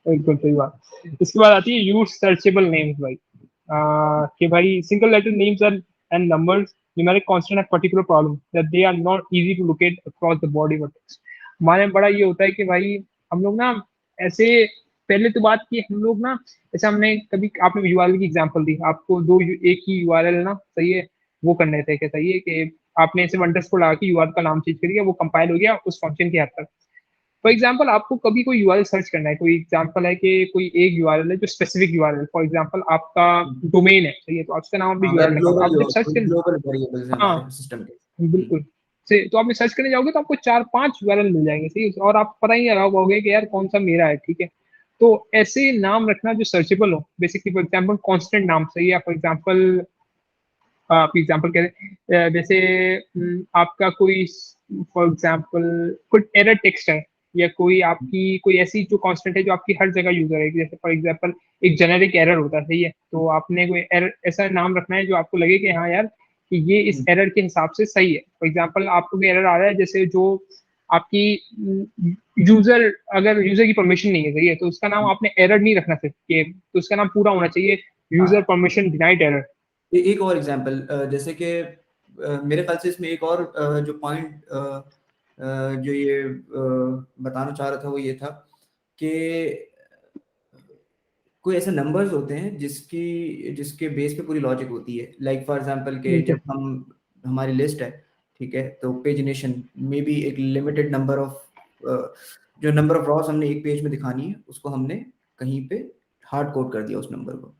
बिल्कुल सही बात। इसके बाद आती है यूज सर्चेबल नेम्स भाई, कि भाई single letter names are and numbers numeric constant have particular problem that they are not easy to locate across the body of text. हमारे में बड़ा ये होता है कि भाई हम लोग ना ऐसे, पहले तो बात की हम लोग ना, जैसे हमने कभी आपने यूआरएल की एग्जांपल दी, आपको एक ही यूआरएल ना सही है वो करने थे, क्या सही है कि आपने सिर्फ अंडरस्कोर लगा के यूआरएल का नाम चेंज कर दिया, वो कंपाइल हो गया उस फंक्शन के हद तक। फॉर एग्जाम्पल आपको कभी कोई यूआरएल सर्च करना है, कोई एग्जाम्पल है कि कोई एक यूआरएल है जो स्पेसिफिक यूआरएल, फॉर एग्जाम्पल आपका डोमेन है सही है, तो आपका नाम भी
हाँ,
यूआरएल
मतलब
लिखा होगा, आप
ग्लोबल
जब सर्च करें,
ग्लोबल वेरिएबल्स है
हाँ
हमारे सिस्टम के।
बिल्कुल से, तो आप सर्च करने जाओगे तो आपको 4-5 यूआरएल मिल जाएंगे सही है, और आप पता ही लगा पाओगे कि यार कौन सा मेरा है, ठीक है। तो ऐसे नाम रखना जो सर्चेबल हो, बेसिकली फॉर एग्जाम्पल कॉन्स्टेंट नाम सही है, फॉर एग्जाम्पल आप एग्जाम्पल कह रहे हैं, जैसे आपका कोई फॉर एग्जाम्पल कोई एरर टेक्स्ट है, या कोई आपकी कोई ऐसी जो कांस्टेंट है जो आपकी हर जगह यूज रहेगी, जैसे फॉर एग्जाम्पल एक जेनेरिक एरर होता है सही है, तो आपने कोई एरर ऐसा नाम रखना है जो आपको लगे कि हाँ यार कि ये इस एरर के हिसाब से सही है। फॉर एग्जाम्पल आपको कोई एरर आ रहा है जैसे जो आपकी यूजर, अगर यूजर की परमिशन नहीं है सही है, तो उसका नाम आपने एरर नहीं रखना चाहिए, तो उसका नाम पूरा होना चाहिए यूजर
हाँ,
परमिशन डिनाइड एरर।
एक और एग्जांपल, जैसे कि मेरे ख्याल से इसमें एक और जो पॉइंट जो ये बताना चाह रहा था वो ये था कि कोई ऐसे नंबर्स होते हैं जिसकी जिसके बेस पे पूरी लॉजिक होती है, लाइक फॉर एग्जांपल के
बिल्कुल
जब हम हमारी लिस्ट है, ठीक है, तो पेजिनेशन में भी एक लिमिटेड नंबर ऑफ जो नंबर ऑफ रॉस हमने एक पेज में दिखानी है उसको हमने कहीं पे हार्ड कोड कर दिया उस नंबर को,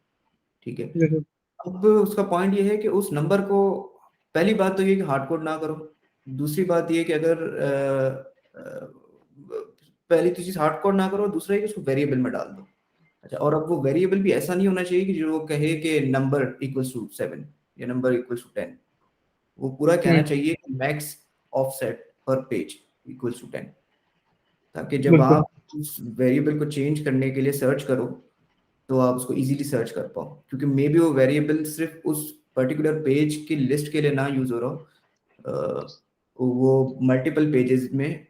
ठीक है।
बिल्कुल
अब उसका पॉइंट ये है कि उस नंबर को, पहली बात तो ये कि हार्ड कोड ना करो, दूसरी बात ये कि अगर पहली तो चीज हार्ड कोड ना करो, दूसरा है कि उसको वेरिएबल में डाल दो। अच्छा, और अब वो वेरिएबल भी ऐसा नहीं होना चाहिए कि जो कहे कि नंबर इक्वल्स टू 7 या नंबर इक्वल्स टू 10, वो पूरा कहना चाहिए कि मैक्स ऑफसेट पर पेज इक्वल्स टू 10, ताकि जब
बिल्कुल
आप उस वेरिएबल को चेंज करने के लिए सर्च करो तो आप उसको इजीली सर्च कर पाओ, क्योंकि मे बी वो वेरिएबल सिर्फ उस पर्टिकुलर पेज की लिस्ट के लिए ना यूज हो रहा हो, वो मल्टीपल पेजेस में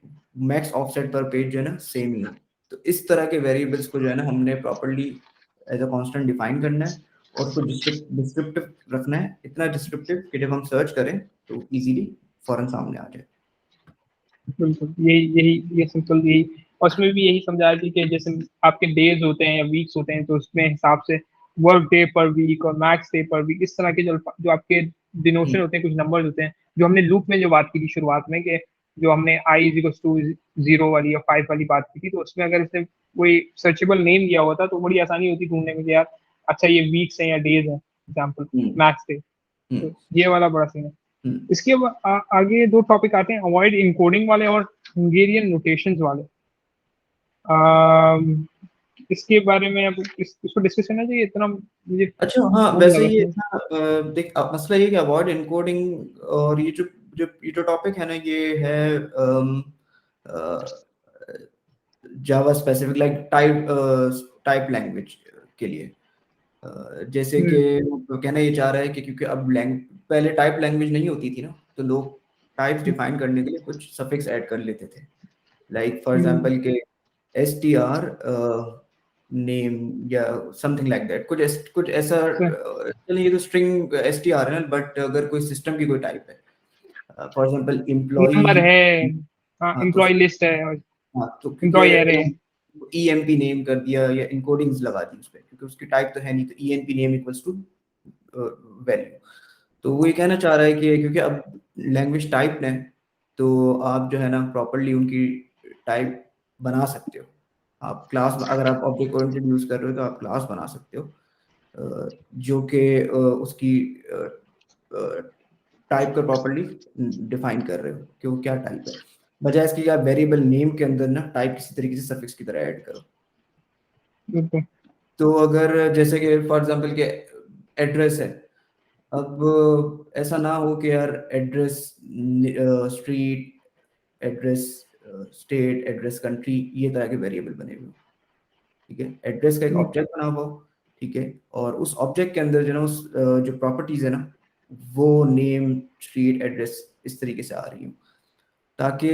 मैक्स ऑफसेट पर पेज जो है ना सेम ही हो। तो इस तरह के वेरिएबल्स को जो है ना हमने properly as a constant define करना है, और उसको डिस्क्रिप्टिव रखना है, इतना डिस्क्रिप्टिव कि जब हम सर्च करें तो इजीली फौरन सामने आ जाए।
बिल्कुल यही यही ये सिंपल यही, और उसमें भी यही समझाया थी कि जैसे आपके डेज होते हैं या वीक्स होते हैं, तो उसमें हिसाब से वर्क डे पर वीक और मैक्स डे पर वीक, इस तरह के जो आपके डिनोशन होते हैं, कुछ नंबर्स होते हैं, जो हमने लूप में जो बात की थी शुरुआत में कि जो हमने आई इज इक्वल्स टू 0 वाली या 5 वाली बात की थी, तो उसमें अगर इसे कोई सर्चेबल नेम दिया होता तो बड़ी आसानी होती ढूंढने में कि यार अच्छा ये वीक्स हैं या डेज हैं, एग्जाम्पल
हम्म
मैक्स डे,
हम्म
तो ये वाला बड़ा सीन है।
हम्म।
इसके आगे दो टॉपिक आते हैं, अवॉइड इनकोडिंग वाले और हंगेरियन नोटेशंस वाले। अम, इसके बारे में अब इसको डिस्कस करना चाहिए, इतना मुझे
अच्छा, हाँ,
वो नहीं
वैसे
लगा
ये
इसमें।
था, देख मसला ये कि अवॉइड इनकोडिंग और ये जो टॉपिक है ना, ये है जावा स्पेसिफिक लाइक टाइप लैंग्वेज के लिए। जैसे कि कहना ये चाह रहा है कि क्योंकि अब पहले टाइप लैंग्वेज नहीं होती थी ना, तो लोग टाइप्स डिफाइन करने के लिए कुछ सफिक्स ऐड कर लेते थे, लाइक फॉर एग्जांपल के str नेम या समथिंग लाइक दैट, कुछ ऐसा। चलिए ये तो स्ट्रिंग str है ना, बट अगर कोई सिस्टम की कोई टाइप है, फॉर एग्जांपल एम्प्लॉई,
नंबर है, हाँ,
हाँ तो
एम्प्लॉय लिस्ट है और
हाँ तो क्योंकि
एम्प्लॉय एरे है।
EMP नेम कर दिया या इनकोडिंग्स लगा दी उस पे, क्योंकि उसकी टाइप तो है नहीं, तो EMP name equals to value. तो वो ये कहना चाह रहा है कि क्योंकि अब लैंग्वेज टाइप है, तो आप जो है ना प्रॉपरली उनकी टाइप बना सकते हो। आप क्लास, अगर आप ऑब्जेक्ट ओरिएंटेड यूज कर रहे हो तो आप क्लास बना सकते हो, जो कि उसकी टाइप को प्रॉपरली डिफाइन कर रहे हो कि वो क्या टाइप है, बजाय इसकी कि आप वेरिएबल नेम के अंदर ना टाइप किसी तरीके से सफिक्स की तरह ऐड करो।
बिल्कुल।
तो अगर जैसे कि फॉर एग्जांपल के एड्रेस है, अब ऐसा ना हो कि यार address street, address state, address country, ये तरह के वेरिएबल बने हुए हो, ठीक है। एड्रेस का एक ऑब्जेक्ट बना हुआ हो, ठीक है, और उस ऑब्जेक्ट के अंदर जो ना उस जो प्रॉपर्टीज है ना, वो नेम, स्ट्रीट, एड्रेस इस तरीके से आ रही हो, ताकि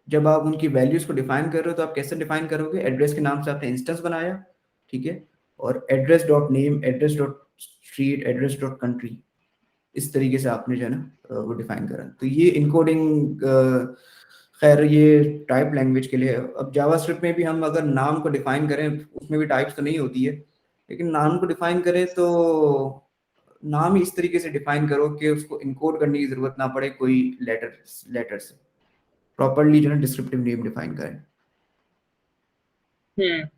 जब आप उनकी वैल्यूज को डिफाइन कर रहे हो तो आप कैसे डिफाइन करोगे? एड्रेस के नाम से आपने इंस्टेंस बनाया, ठीक है, और address dot name, address dot street, address dot country, इस तरीके से आपने जो है ना वो डिफाइन करा। तो ये इनकोडिंग, खैर ये टाइप लैंग्वेज के लिए है। अब जावास्क्रिप्ट में भी हम अगर नाम को डिफाइन करें, उसमें भी टाइप्स तो नहीं होती है, लेकिन नाम को डिफाइन करें तो नाम ही इस तरीके से डिफाइन करो कि उसको इनकोड करने की जरूरत ना पड़े कोई लेटर से, प्रॉपरली जो है डिस्क्रिप्टिव नेम डिफाइन करें।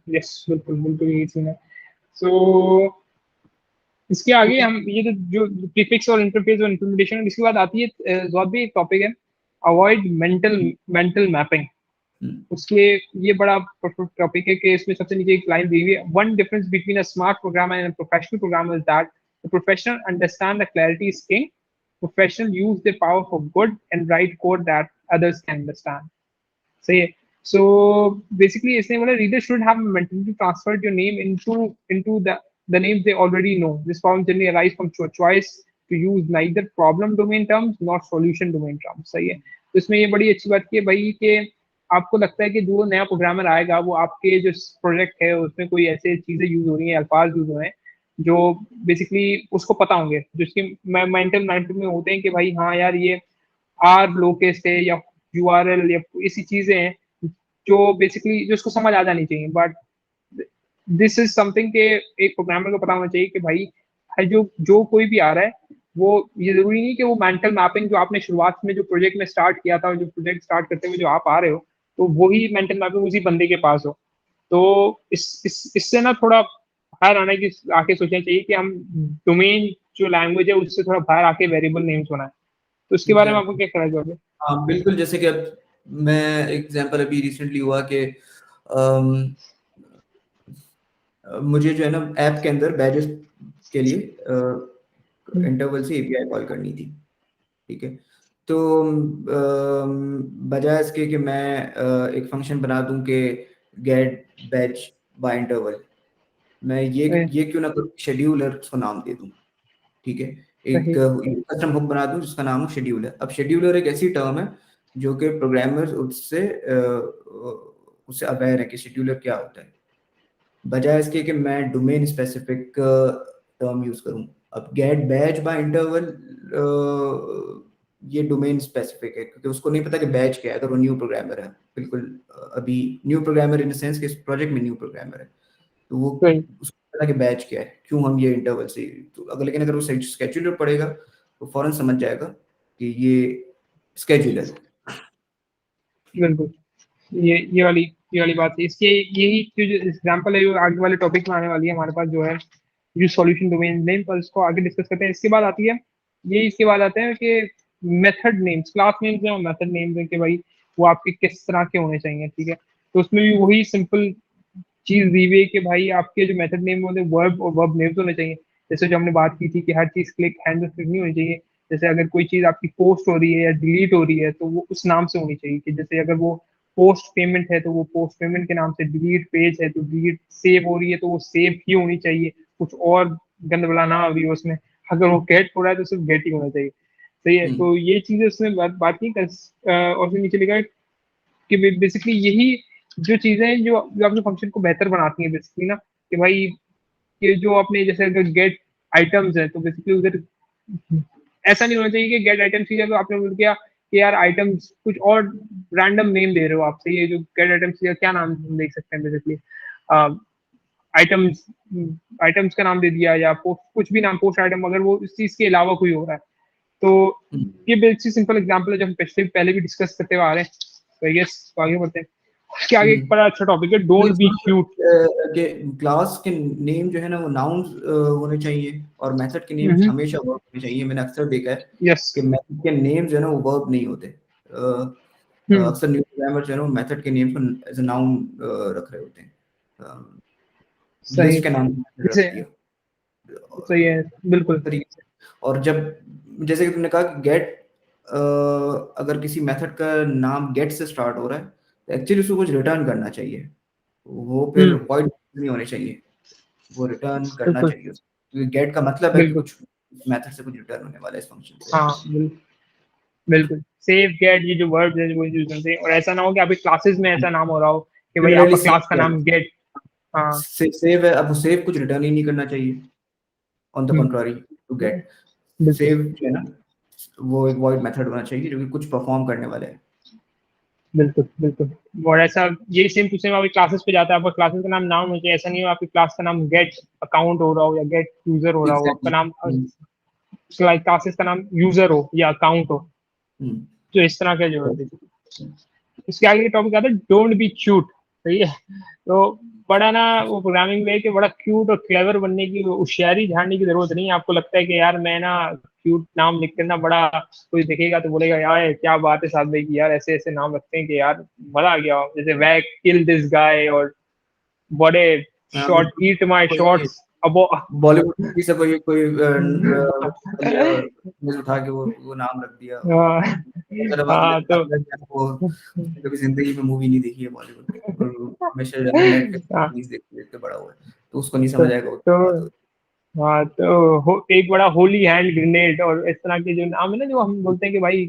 यस, बिल्कुल बिल्कुल यही सीन है। सो इसके आगे हम ये जो प्रीफिक्स और इंटरफेस और इंप्लीमेंटेशन, इसके बाद आती है और भी एक टॉपिक है, अवॉइड मेंटल मैपिंग।
हम्म,
उसके ये बड़ा टॉपिक है कि इसमें सबसे नीचे एक लाइन दी हुई है, one difference between a smart programmer and a professional programmer is that the professional understand the clarity is king, professional use their power for good and right code that others can understand। सही है। So basically इसने बोला reader should have mentally transferred your name into the names they already know. This problem generally arises from choice to use neither problem domain terms nor solution domain terms। सही है। तो इसमें ये बड़ी अच्छी बात की है भाई कि आपको लगता है कि जो नया प्रोग्रामर आएगा वो आपके जो प्रोजेक्ट है उसमें कोई ऐसे चीजें यूज हो रही हैं, अल्फाज यूज हो रहे हैं जो बेसिकली उसको पता होंगे, जो उसकी मेंटल माइंड में होते हैं कि भाई हाँ यार ये आर लोकेस्ट है या यूआरएल या ऐसी चीजें हैं जो बेसिकली जो उसको समझ आ जानी चाहिए। बट दिस इज समथिंग के एक प्रोग्रामर को पता होना चाहिए कि भाई जो जो कोई भी आ रहा है वो ये जरूरी नहीं कि वो मेंटल मैपिंग जो आपने शुरुआत में जो प्रोजेक्ट में स्टार्ट किया था, जो प्रोजेक्ट स्टार्ट करते हुए जो आप आ रहे हो, तो वही मेंटल मैपिंग उसी बंदे के पास हो। तो इससे ना थोड़ा बाहर आने की आके सोचना चाहिए कि हम डोमेन जो लैंग्वेज है उससे थोड़ा बाहर आके वेरिएबल नेम्स बनाए। तो इसके बारे में आपको
एग्जैक्टली।
क्या कहना चाहोगे?
हाँ बिल्कुल, जैसे कि अब मैं एग्जांपल अभी रिसेंटली हुआ कि मुझे जो है ना ऐप के अंदर बैजेस के लिए इंटरवल से API कॉल करनी थी, ठीक है। तो बजाय इसके कि मैं एक फंक्शन बना दूं कि गेट बैच बाय इंटरवल, मैं ये क्यों ना शेड्यूलर को नाम दे दूं, ठीक है। एक
सही।
कस्टम हुक बना दूं जिसका नाम हो शेड्यूलर। अब शेड्यूलर एक ऐसी टर्म है जो कि प्रोग्रामर्स उससे अवेयर है कि शेड्यूलर क्या होता है, बजाय इसके कि मैं डोमेन स्पेसिफिक टर्म यूज करूं। अब गेट बैच बाय इंटरवल ये डोमेन स्पेसिफिक है, क्योंकि उसको नहीं पता कि बैच क्या है, अगर वो न्यू प्रोग्रामर है, बिल्कुल अभी new programmer in the sense कि इस प्रोजेक्ट में न्यू प्रोग्रामर है, तो वो
सही।
उसको पता कि बैच क्या है, क्यों हम ये इंटरवल से। तो अगर लेकिन अगर वो स्केड्यूलर पढ़ेगा तो फौरन समझ जाएगा कि ये स्केड्यूलर है।
बिल्कुल। ये वाली बात है इसके। यही जो एग्जांपल है जो आगे वाले टॉपिक में आने वाली है हमारे पास जो है जो सॉल्यूशन डोमेन नेम, पर इसको आगे डिस्कस करते हैं। इसके बाद आती है ये, इसके बाद आते हैं कि मेथड नेम्स, क्लास नेम्स हैं और मेथड नेम्स हैं कि भाई वो आपके किस तरह के होने चाहिए, ठीक है। तो उसमें भी वही सिंपल चीज दी हुई है कि भाई आपके जो मेथड नेम होते हैं वर्ब और वर्ब नेम्स होने चाहिए। जैसे जो हमने बात की थी कि हर चीज क्लिक हैंड क्लिक नहीं होनी चाहिए। जैसे अगर कोई चीज आपकी पोस्ट हो रही है या डिलीट हो रही है तो वो उस नाम से होनी चाहिए, कि जैसे अगर वो पोस्ट पेमेंट है तो वो पोस्ट पेमेंट के नाम से, डिलीट पेज है तो डिलीट, सेव हो रही है तो वो सेव ही होनी चाहिए, कुछ और गंदबला ना हो रही हो उसमें। अगर वो गेट हो रहा है तो सिर्फ गेट ही होना चाहिए। सही है,
हम्म
तो ये चीजें उसमें बात की और फिर नीचे लिखा है कि बेसिकली यही जो चीजें हैं जो आपके फंक्शन को बेहतर बनाती हैं बेसिकली ना, कि भाई ये जो आपने जैसे अगर गेट आइटम्स है तो बेसिकली उधर ऐसा नहीं होना चाहिए कि गेट आइटम चीज है तो आपने बोल दिया कि यार आइटम्स कुछ और रैंडम नेम दे रहे हो आपसे, ये जो गेट आइटम्स का क्या नाम हम देख सकते हैं बेसिकली, आइटम्स आइटम्स का नाम दे दिया या कुछ भी नाम, पोस्ट आइटम, अगर वो इस चीज के अलावा कोई हो रहा है तो ये बेसिक सिंपल एग्जांपल है जो हम पहले भी डिस्कस करते हुए आ रहे हैं। तो आई गेस आगे बढ़ते हैं। इसके आगे एक बड़ा अच्छा टॉपिक है, डोंट बी क्यूट।
के क्लास के नेम जो है ना वो नाउन होने चाहिए और मेथड के नेम हमेशा वर्ब होने चाहिए। मैंने अक्सर देखा है
यस।
कि मेथड के नेम जो है ना वो वर्ब नहीं होते। अक्सर न्यू प्रोग्रामर जो है ना वो मेथड के नेम को एज अ नाउन रख रहे होते हैं।
सही
लिस्ट के नाम पे रख
इसे
दिया
सही है बिल्कुल।
तरीके से। और जब जैसे कि तुमने कहा कि गेट, अगर किसी मेथड का नाम गेट से स्टार्ट हो रहा है तो एक्चुअली उसको कुछ रिटर्न करना चाहिए, वो फिर वॉइड नहीं होने चाहिए, वो रिटर्न करना
बिल्कुल
चाहिए क्योंकि गेट का मतलब है कि
बिल्कुल।
कुछ मेथड से कुछ रिटर्न होने वाला है इस फंक्शन से।
हाँ बिल्कुल। सेव गेट ये जो वर्ड है वो यूज करते हैं, और ऐसा ना हो कि आपके क्लासेस में ऐसा नाम हो रहा हो कि भाई
सिमिलरली
आपका क्लास का
सेव
नाम गेट। हाँ
सेव है, अब वो सेव कुछ रिटर्न ही नहीं करना चाहिए। On the contrary to get,
बिल्कुल
सेव जो है ना वो एक वॉइड मेथड होना चाहिए जो कि कुछ परफॉर्म करने वाला है।
बिल्कुल बिल्कुल। और ऐसा यही सेम टू सेम आपके क्लासेस पे जाता है, आपका क्लासेस का नाम नाम होना चाहिए, ऐसा नहीं हो आपकी क्लास का नाम गेट अकाउंट हो रहा हो या गेट यूजर हो रहा हो, आपका
एग्जैक्टली।
नाम क्लासेस का नाम यूजर हो या अकाउंट हो, जो इस तरह का जो है। इसके आगे टॉपिक आता है डोंट बी क्यूट। सही है, तो बड़ा ना वो प्रोग्रामिंग में कि बड़ा क्यूट और क्लेवर बनने की होशियारी झाड़ने की जरूरत नहीं है। आपको लगता है कि यार मैं ना क्यूट नाम लिख कर ना बड़ा, कोई देखेगा तो बोलेगा यार क्या बात है साहब भाई की, यार ऐसे ऐसे नाम रखते हैं कि यार मजा आ गया, जैसे वैक किल दिस गाय, और बड़े शॉर्ट ईट माय
कोई
शॉर्ट्स अबो।
बॉलीवुड मूवी से कोई कोई इमेज उठा के वो नाम रख दिया। मतलब
हाँ तो
वो उसने कभी जिंदगी में मूवी नहीं देखी है बॉलीवुड की और हमेशा जो है ना नेटफ्लिक्स
हाँ,
मूवीज देखते देखते बड़ा हुआ है, तो उसको नहीं
तो,
समझ आएगा वो बात
तो
होती
हाँ तो एक बड़ा होली हैंड ग्रेनेड और इस तरह के जो नाम है ना, जो हम बोलते हैं कि भाई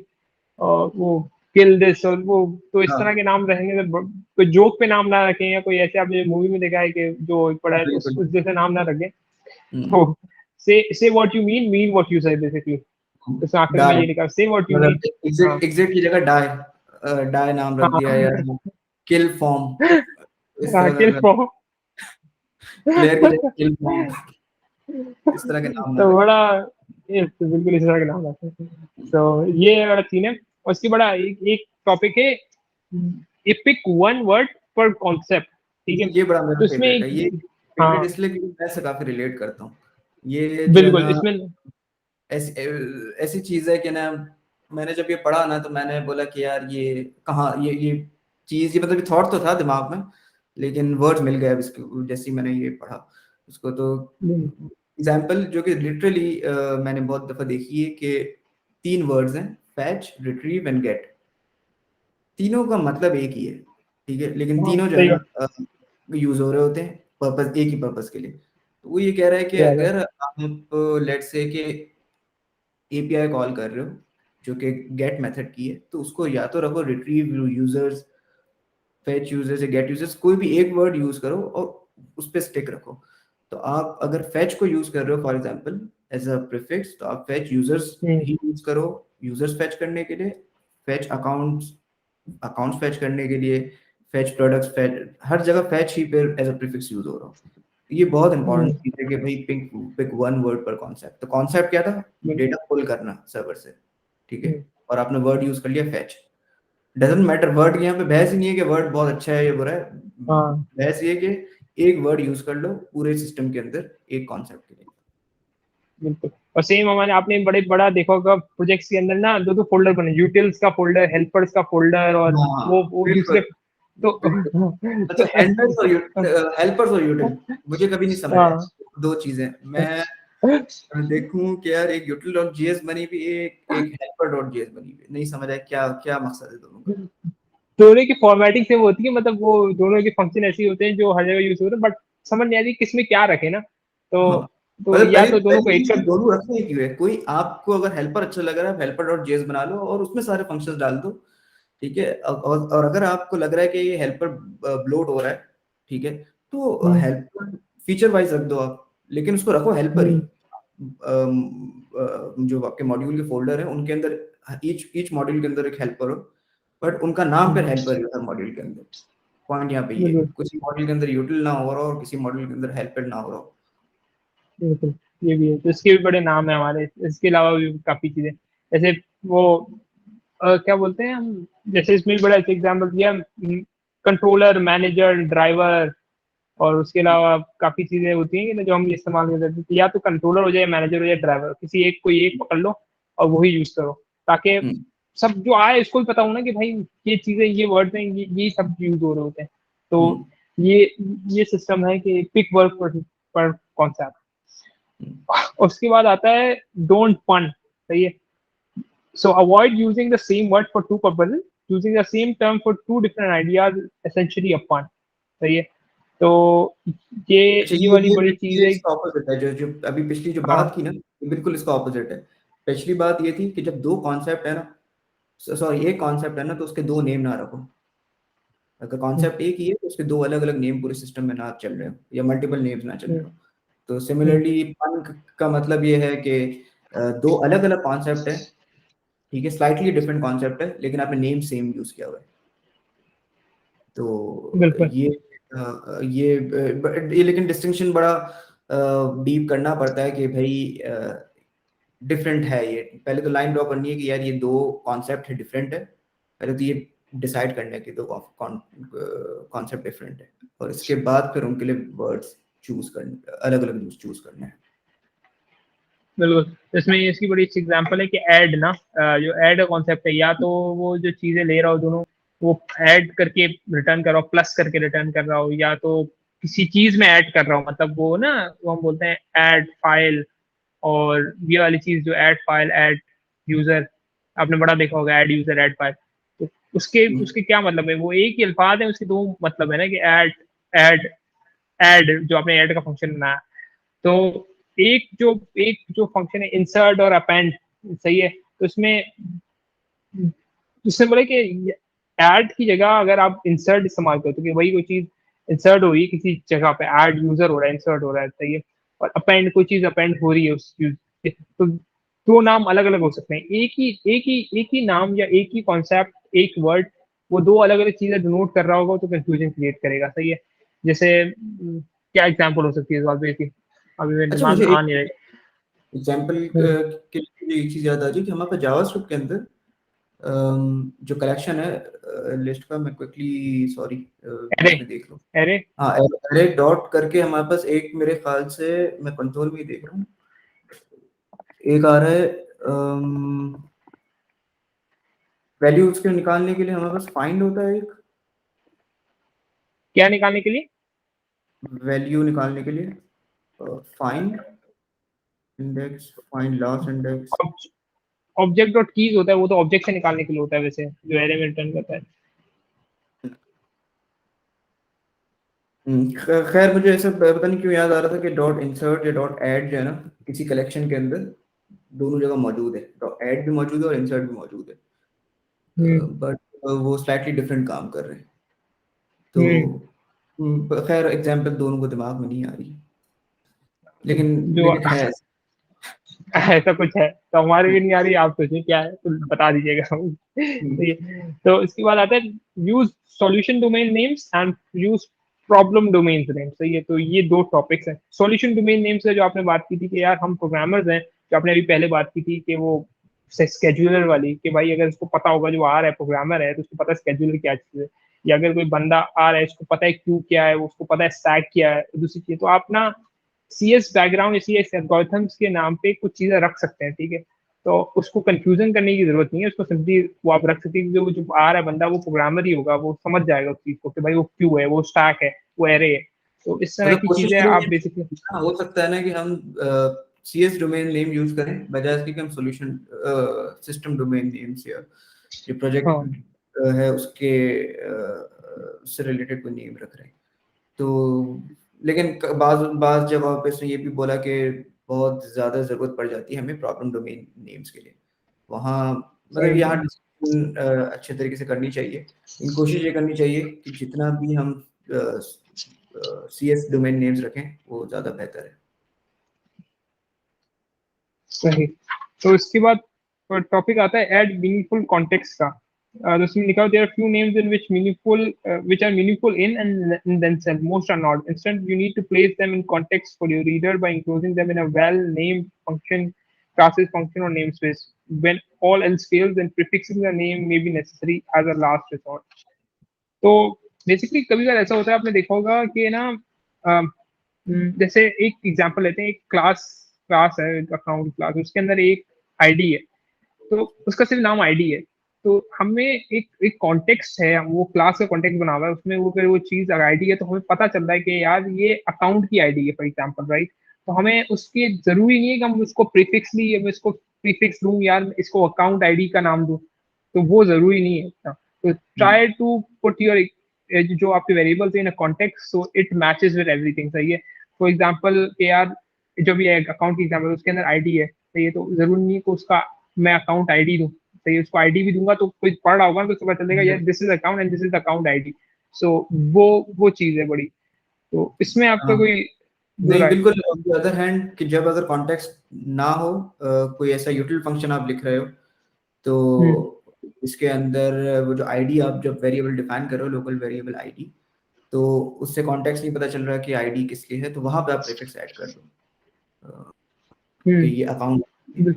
वो किल दिस और वो, तो
है।
इस तरह
हाँ
के नाम रहेंगे तो कोई जोक पे नाम ना रखें, या कोई ऐसे आपने मूवी में देखा है कि जो एक बड़ा है तो
बिल्कुल।
उस जैसे नाम ना रखें।
हम्म,
तो से what you mean what you से बेसिकली, तो आखिर में
डाई
ये लिखा से व्हाट यू मीन।
मतलब
हाँ
एग्जिट एग्जिट की जगह डाई, डाई नाम रख दिया या
हाँ
किल फॉर्म इस
हाँ
तरह
किल
का,
फॉर।
प्लेयर की जगह किल फॉर्म इस तरह के नाम ना
तो
रखें।
बड़ा ये तो बिल्कुल इस तरह के नाम रखते हैं। तो ये बड़ा सीन है। और इसकी बड़ा एक टॉपिक है, pick one word per concept. ठीक है,
ये बड़ा
तो
मेरा
इसमें
फेवरेट है, ये
एक,
फेवरेट
हाँ
इसलिए क्योंकि मैं इससे काफी रिलेट करता हूँ। ये जो है
बिल्कुल
ना
इसमें
ऐसी ऐसी चीज है कि ना मैंने जब ये पढ़ा ना तो मैंने बोला कि यार ये कहाँ ये चीज, ये मतलब थॉट तो था दिमाग में लेकिन वर्ड्स मिल गए अब इसके जैसे ही मैंने ये पढ़ा उसको। तो एग्जाम्पल जो कि लिटरली मैंने बहुत दफा देखी है कि 3 वर्ड्स हैं, फैच रिट्रीव एंड गेट, तीनों का मतलब एक ही है, ठीक है, लेकिन
हाँ
तीनों जो है
सही
ना
बात
यूज हो रहे होते हैं पर्पस, एक ही पर्पस के लिए। तो वो ये कह रहा है कि
है।
अगर आप लेट्स से कि एपीआई कॉल कर रहे हो जो कि गेट मेथड की है, तो उसको या तो रखो रिट्रीव यूजर्स, फेच यूजर्स या गेट यूजर्स, कोई भी एक वर्ड यूज करो और उस पर स्टिक रखो। तो आप अगर फेच को यूज कर रहे हो for example as a prefix, तो आप फेच यूजर्स ही यूज करो यूजर्स फेच करने के लिए, फेच अकाउंट्स अकाउंट्स फेच करने के लिए, फेच प्रोडक्ट्स फेच, हर जगह फेच ही पे एज अ प्रीफिक्स यूज हो रहा हो। ये बहुत इंपॉर्टेंट चीज है कि भाई pick pick one word per concept. तो कॉन्सेप्ट क्या था, डेटा पुल करना सर्वर से, ठीक है, और आपने वर्ड यूज कर लिया फेच। डजेंट मैटर वर्ड की यहाँ पे बहस ही नहीं है कि वर्ड बहुत अच्छा है या बुरा है,
हाँ
बहस ये है कि एक वर्ड यूज कर लो पूरे सिस्टम के अंदर एक कॉन्सेप्ट के लिए।
बिल्कुल। और सेम हमारे आपने बड़े बड़ा देखा होगा प्रोजेक्ट्स के अंदर ना दो दो फोल्डर बने, यूटिल्स का फोल्डर, हेल्पर्स का फोल्डर, और
हाँ
वो
बिल्कुल
दूसरे। तो
बिल्कुल। अच्छा हैंडलर्स और हेल्पर्स और यूटिल मुझे कभी नहीं समझ आया,
हाँ
दो चीजें। मैं देखूं कि यार एक यूटिल डॉट जीएस बनी हुई, एक एक हेल्पर डॉट जीएस बनी हुई, नहीं समझ आया क्या क्या मकसद है दोनों का।
दोनों की फॉर्मेटिंग सेम होती है, मतलब वो दोनों के फंक्शन ऐसे ही होते हैं जो हर जगह यूज होते हैं, बट समझ नहीं आती किस में क्या रखे ना। तो
हाँ,
तो
मतलब
या
पहले
तो दोनों को
पहली
एक
चीज
साथ।
दोनों रखने की क्यों है, कोई आपको अगर हेल्पर अच्छा लग रहा है, हेल्पर डॉट जेएस बना लो और उसमें सारे फंक्शंस डाल दो, ठीक है। और अगर आपको लग रहा है कि ये हेल्पर ब्लोट हो रहा है, ठीक है, तो
हम्म,
हेल्पर फीचर वाइज रख दो आप, लेकिन उसको रखो हेल्पर ही।
हम्म,
जो आपके मॉड्यूल के फोल्डर है उनके अंदर ईच मॉड्यूल के अंदर एक हेल्पर हो, बट उनका नाम फिर हेल्पर ही हो हर मॉड्यूल के अंदर। पॉइंट यहाँ पे ये
बिल्कुल
किसी मॉड्यूल के अंदर यूटिल ना हो रहा हो और किसी मॉड्यूल के अंदर हेल्पर ना हो रहा हो।
बिल्कुल, ये भी है, तो इसके भी बड़े नाम है हमारे, इसके अलावा भी काफी चीजें, जैसे वो क्या बोलते हैं हम, जैसे इसमें भी बड़ा अच्छा एग्जाम्पल दिया, कंट्रोलर, मैनेजर, ड्राइवर, और उसके अलावा काफी चीजें होती हैं कि ना जो हम इस्तेमाल कर सकते हैं, या तो कंट्रोलर हो जाए, मैनेजर हो जाए, ड्राइवर, किसी एक कोई एक पकड़ लो और वही यूज करो, ताकि
हम्म,
सब जो आए इसको भी पता हो ना कि भाई ये चीजें, ये वर्ड हैं, ये सब यूज हो रहे होते हैं। तो
हम्म,
ये ये सिस्टम है कि पिक वर्ड पर कॉन्सेप्ट।
हम्म,
उसके बाद आता है डोंट पन, सही है। So avoid using the same word for two purposes, using the same term for two different ideas, essentially a pun, सही है। तो ये
अच्छा,
ये वाली बड़ी चीज
ये
है।
इसका ऑपोजिट है, जो जो अभी पिछली जो बात
हाँ।
की ना, ये बिल्कुल इसका ऑपोजिट है। पिछली बात ये थी कि जब दो कॉन्सेप्ट है ना, सॉरी एक कॉन्सेप्ट है ना, तो उसके दो नेम ना रखो। अगर
हम्म,
कॉन्सेप्ट एक ही है तो उसके दो अलग अलग नेम पूरे सिस्टम में ना चल रहे हो, या मल्टीपल नेम्स ना चल रहे
हम्म,
हो। तो
हम्म,
सिमिलरली पंक का मतलब ये है कि दो अलग अलग कॉन्सेप्ट है, ठीक है, स्लाइटली डिफरेंट कॉन्सेप्ट है, लेकिन आपने नेम सेम यूज किया हुआ है। तो
बिल्कुल
ये लेकिन डिस्टिंक्शन बड़ा डीप करना पड़ता है कि भाई डिफरेंट है ये। पहले तो लाइन ड्रॉ करनी है कि यार ये दो कॉन्सेप्ट है, डिफरेंट है। पहले तो ये डिसाइड करना है कि दो कॉन्सेप्ट डिफरेंट है, और इसके बाद फिर उनके लिए वर्ड्स चूज करने, अलग अलग चूज करने हैं।
बिल्कुल, इसमें इसकी बड़ी अच्छी एग्जांपल है कि ऐड ना, जो ऐड का कॉन्सेप्ट है, या तो वो जो चीजें ले रहा हो दोनों, वो ऐड करके रिटर्न कर रहा हो, प्लस करके रिटर्न कर रहा हो, या तो किसी चीज में ऐड कर रहा हो, मतलब वो ना, वो हम बोलते हैं ऐड फाइल, और ये वाली चीज जो ऐड फाइल, ऐड यूजर, आपने बड़ा देखा होगा, ऐड यूजर, ऐड फाइल। तो उसके
हम्म,
उसके क्या मतलब है, वो एक ही अल्फाज है, उसके दो मतलब है ना, कि ऐड ऐड जो आपने ऐड का फंक्शन बनाया। तो एक जो फंक्शन है इंसर्ट और अपेंड, सही है, तो इसमें जिसने बोले कि ऐड की जगह अगर आप इंसर्ट इस्तेमाल करते हो, कि वही कोई चीज इंसर्ट हो रही है किसी जगह पे, ऐड यूजर हो रहा है, इंसर्ट हो रहा है, सही है, और अपेंड कोई चीज अपेंड हो रही है उस चीज, तो दो नाम अलग अलग हो सकते हैं, एक ही नाम या एक ही कॉन्सेप्ट, एक वर्ड, वो दो अलग अलग चीजें डिनोट कर रहा होगा, तो कंफ्यूजन क्रिएट करेगा, सही है। जैसे क्या एग्जाम्पल हो सकती है इस बात पे, अभी मेरे
अच्छा,
दिमाग
मुझे
में आ
एक
नहीं
एग्जांपल
रही।
के लिए मुझे एक चीज याद आ रही कि हमारे पास जावास्क्रिप्ट के अंदर जो कलेक्शन है लिस्ट का, मैं क्विकली सॉरी
अरे
बीच में देख लूँ।
अरे
हाँ, अरे डॉट करके हमारे पास एक, मेरे ख्याल से मैं कंट्रोल में ही देख रहा हूँ, एक आ रहा है वैल्यू उसके निकालने के लिए हमारे पास फाइंड होता है एक,
क्या निकालने के लिए?
वैल्यू निकालने के लिए find index, find last index.
Object dot keys होता है, वो तो ऑब्जेक्ट से निकालने के लिए होता है वैसे, जो एरे में रिटर्न करता है।
खैर मुझे ऐसा पता नहीं क्यों याद आ रहा था कि डॉट इंसर्ट या डॉट ऐड जो है ना, किसी कलेक्शन के अंदर दोनों जगह मौजूद है, डॉट ऐड भी मौजूद है और इंसर्ट भी मौजूद है,
हम्म,
बट वो स्लाइटली डिफरेंट काम कर रहे हैं। तो
हम्म,
खैर एग्जांपल दोनों को दिमाग में नहीं आ रही, लेकिन
जो
लेकिन है ऐसा।
ऐसा कुछ है तो हमारे भी नहीं आ रही, आप सोचिए क्या है तो बता दीजिएगा।
हम्म,
ठीक है, तो इसके बाद आता है use solution domain names and use problem domain names, सही है। तो ये दो टॉपिक्स हैं। सॉल्यूशन डोमेन नेम्स है जो आपने बात की थी कि यार हम प्रोग्रामर्स हैं, जो आपने अभी पहले बात की थी कि वो स्केड्यूलर वाली, कि भाई अगर उसको पता होगा, जो आ रहा है प्रोग्रामर है, तो उसको पता है स्केड्यूलर क्या चीज है, या अगर कोई बंदा आ रहा है उसको पता है क्यू क्या है, उसको पता है स्टैक क्या है, दूसरी चीज। तो आप ना C S background, C S algorithms के नाम पे कुछ चीजें रख सकते हैं, ठीक है। तो उसको कंफ्यूजन करने की जरूरत नहीं है, उसको सिंपली वो आप रख सकते हैं, क्योंकि वो जो आ रहा है बंदा वो प्रोग्रामर ही होगा, वो समझ जाएगा उस चीज को कि भाई वो क्यू है, वो स्टैक है, वो एरे है। तो इस तरह
मतलब
की
कोशिश
चीजें आप
करेंगे,
बेसिकली।
हाँ, हो सकता है ना कि हम सीएस डोमेन नेम यूज करें बजाय इसके कि हम सॉल्यूशन सिस्टम डोमेन नेम्स या जो प्रोजेक्ट
हाँ,
है उसके से रिलेटेड कोई नेम रख रहे हैं। तो लेकिन बाज बाज जगहों पे इसने ये भी बोला कि बहुत ज़्यादा ज़रूरत पड़ जाती है हमें प्रॉपर डोमेन नेम्स के लिए। वहाँ मतलब यहाँ डिस्कशन अच्छे तरीके से करनी चाहिए। लेकिन कोशिश ये करनी चाहिए कि जितना भी हम CS डोमेन नेम्स रखें वो ज़्यादा बेहतर है।
सही। तो इसके बाद टॉपिक आता है ऐड मीनिंगफुल कॉन्टेक्स्ट का। तो इसमें लिखा हुआ there are few names in which are meaningful in themselves, most are not. Instead, you need to place them in context for your reader by enclosing them in a well-named function, classes, function, or namespace. When all else fails, then prefixing the name may be necessary as a last resort. तो बेसिकली कभी बार ऐसा होता है, आपने देखा होगा कि ना जैसे एक एग्जांपल लेते हैं, एक क्लास क्लास है, अकाउंट क्लास, उसके अंदर एक आईडी है, तो उसका सिर्फ नाम आईडी है। तो हमें एक एक कॉन्टेक्स्ट है, वो क्लास का कॉन्टेक्स्ट बना हुआ है उसमें, वो फिर वो चीज अगर आईडी है तो हमें पता चल रहा है कि यार ये अकाउंट की आईडी है फॉर एग्जांपल, राइट। तो हमें उसके जरूरी नहीं है कि हम उसको प्रीफिक्सली मैं इसको प्रीफिक्स दूं, यार इसको अकाउंट आईडी का नाम दूं, तो वो जरूरी नहीं है इतना। तो ट्राई टू पुट योर जो आपके variables in a context so it matches with everything, सही है। फॉर एग्जांपल कि यार जो भी है अकाउंट की एग्जांपल, उसके अंदर आईडी है, सही है, तो जरूरी नहीं है कि उसका मैं अकाउंट आईडी दूं, सही है। उसको आईडी भी दूंगा तो कोई पढ़ रहा होगा तो उसको पता चलेगा यार this is account and this is account ID. So वो चीज है बड़ी। तो इसमें आपका
हाँ
कोई
नहीं,
राय?
बिल्कुल। ऑन द अदर हैंड कि जब अगर कॉन्टेक्स्ट ना हो, कोई ऐसा यूटिल फंक्शन आप लिख रहे हो, तो इसके अंदर वो जो आईडी आप जब वेरिएबल डिफाइन कर रहे हो, लोकल वेरिएबल आईडी, तो उससे कॉन्टेक्स्ट नहीं पता चल रहा कि आईडी किसकी है, तो वहां पे आप प्रीफिक्स ऐड कर दो कि ये अकाउंट है।